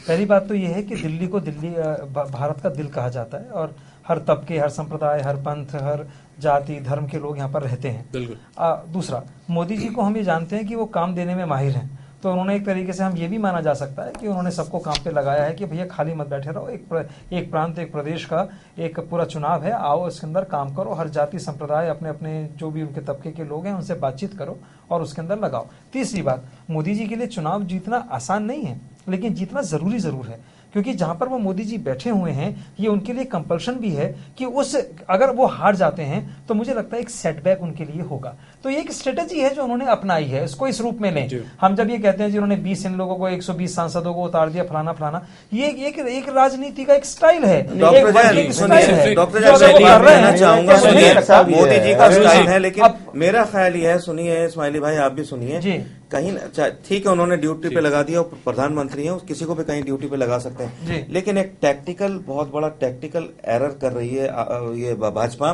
पहली बात तो ये है कि दिल्ली को भारत का दिल कहा जाता है और हर तबके, हर संप्रदाय, हर पंथ, हर जाति धर्म के लोग यहाँ पर रहते हैं। दूसरा, मोदी जी को हम ये जानते हैं कि वो काम देने में माहिर हैं, तो उन्होंने एक तरीके से हम ये भी माना जा सकता है कि उन्होंने सबको काम पे लगाया है कि भैया खाली मत बैठे रहो, एक प्रांत, एक प्रदेश का एक पूरा चुनाव है, आओ इसके अंदर काम करो, हर जाति संप्रदाय अपने अपने जो भी उनके तबके के लोग हैं उनसे बातचीत करो और उसके अंदर लगाओ। तीसरी बात, मोदी जी के लिए चुनाव जीतना आसान नहीं है, लेकिन जीतना जरूरी जरूर है, क्योंकि जहां पर वो मोदी जी बैठे हुए हैं ये उनके लिए कंपल्शन भी है कि अगर वो हार जाते हैं तो मुझे लगता है एक सेटबैक उनके लिए होगा। तो ये एक स्ट्रेटेजी है जो उन्होंने अपनाई है, इसको इस रूप में लें। हम जब ये कहते हैं जी उन्होंने 20 इन लोगों को 120 सांसदों को उतार दिया, फलाना फलाना, ये एक राजनीति का एक स्टाइल है। डॉक्टर कहना चाहूंगा, मोदी जी का स्टाइल है, लेकिन मेरा ख्याल ये है, सुनिए इस्माइली भाई आप भी सुनिए, कहीं ठीक है उन्होंने ड्यूटी पे लगा दिया, प्रधानमंत्री हैं, किसी को भी कहीं ड्यूटी पे लगा सकते हैं, लेकिन एक बहुत बड़ा टैक्टिकल एरर कर रही है ये भाजपा,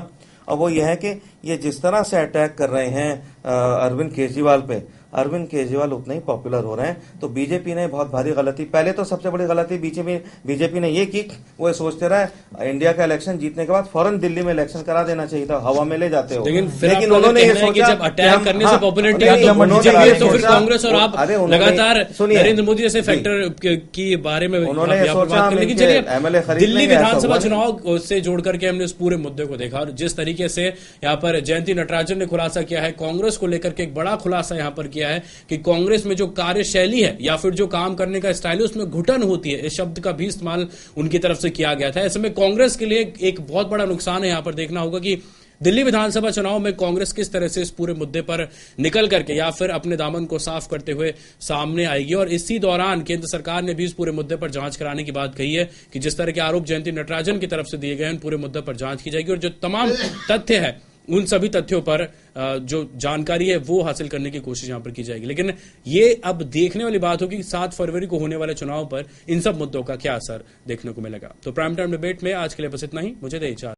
और वो ये है कि ये जिस तरह से अटैक कर रहे हैं अरविंद केजरीवाल पे, अरविंद केजरीवाल उतना ही पॉपुलर हो रहे हैं। तो बीजेपी ने बहुत भारी गलती, पहले तो सबसे बड़ी गलती बीजेपी ने ये की, वो सोचते रहे इंडिया का इलेक्शन जीतने के बाद फौरन दिल्ली में इलेक्शन करा देना चाहिए था, हवा में ले जाते हो। लेकिन उन्होंने ये सोचा जब अटैक करने से पॉपुलरिटी आई तो फिर कांग्रेस और आप लगातार नरेंद्र मोदी जैसे फैक्टर की बारे में उन्होंने सोचा। लेकिन चलिए दिल्ली विधानसभा चुनाव से जोड़ करके हमने उस पूरे मुद्दे को देखा और जिस तरीके से यहाँ पर जयंती नटराजन ने खुलासा किया है, कांग्रेस को लेकर के एक बड़ा खुलासा यहाँ पर किया है कि कांग्रेस में जो कार्यशैली है या फिर जो काम करने का स्टाइल है उसमें घुटन होती है, इस शब्द का भी इस्तेमाल उनकी तरफ से किया गया था। ऐसे में कांग्रेस के लिए एक बहुत बड़ा नुकसान है। यहां पर देखना होगा कि दिल्ली विधानसभा चुनाव में कांग्रेस किस तरह से इस पूरे मुद्दे पर निकल करके या फिर अपने दामन को साफ करते हुए सामने आएगी। और इसी दौरान केंद्र सरकार ने भी इस पूरे मुद्दे पर जांच कराने की बात कही है कि जिस तरह के आरोप जयंती नटराजन की तरफ से दिए गए हैं, पूरे मुद्दे पर जांच की जाएगी और जो तमाम तथ्य है उन सभी तथ्यों पर जो जानकारी है वो हासिल करने की कोशिश यहां पर की जाएगी। लेकिन ये अब देखने वाली बात होगी कि 7 फरवरी को होने वाले चुनाव पर इन सब मुद्दों का क्या असर देखने को मिलेगा। तो प्राइम टाइम डिबेट में आज के लिए बस इतना ही, मुझे दे इजाजत।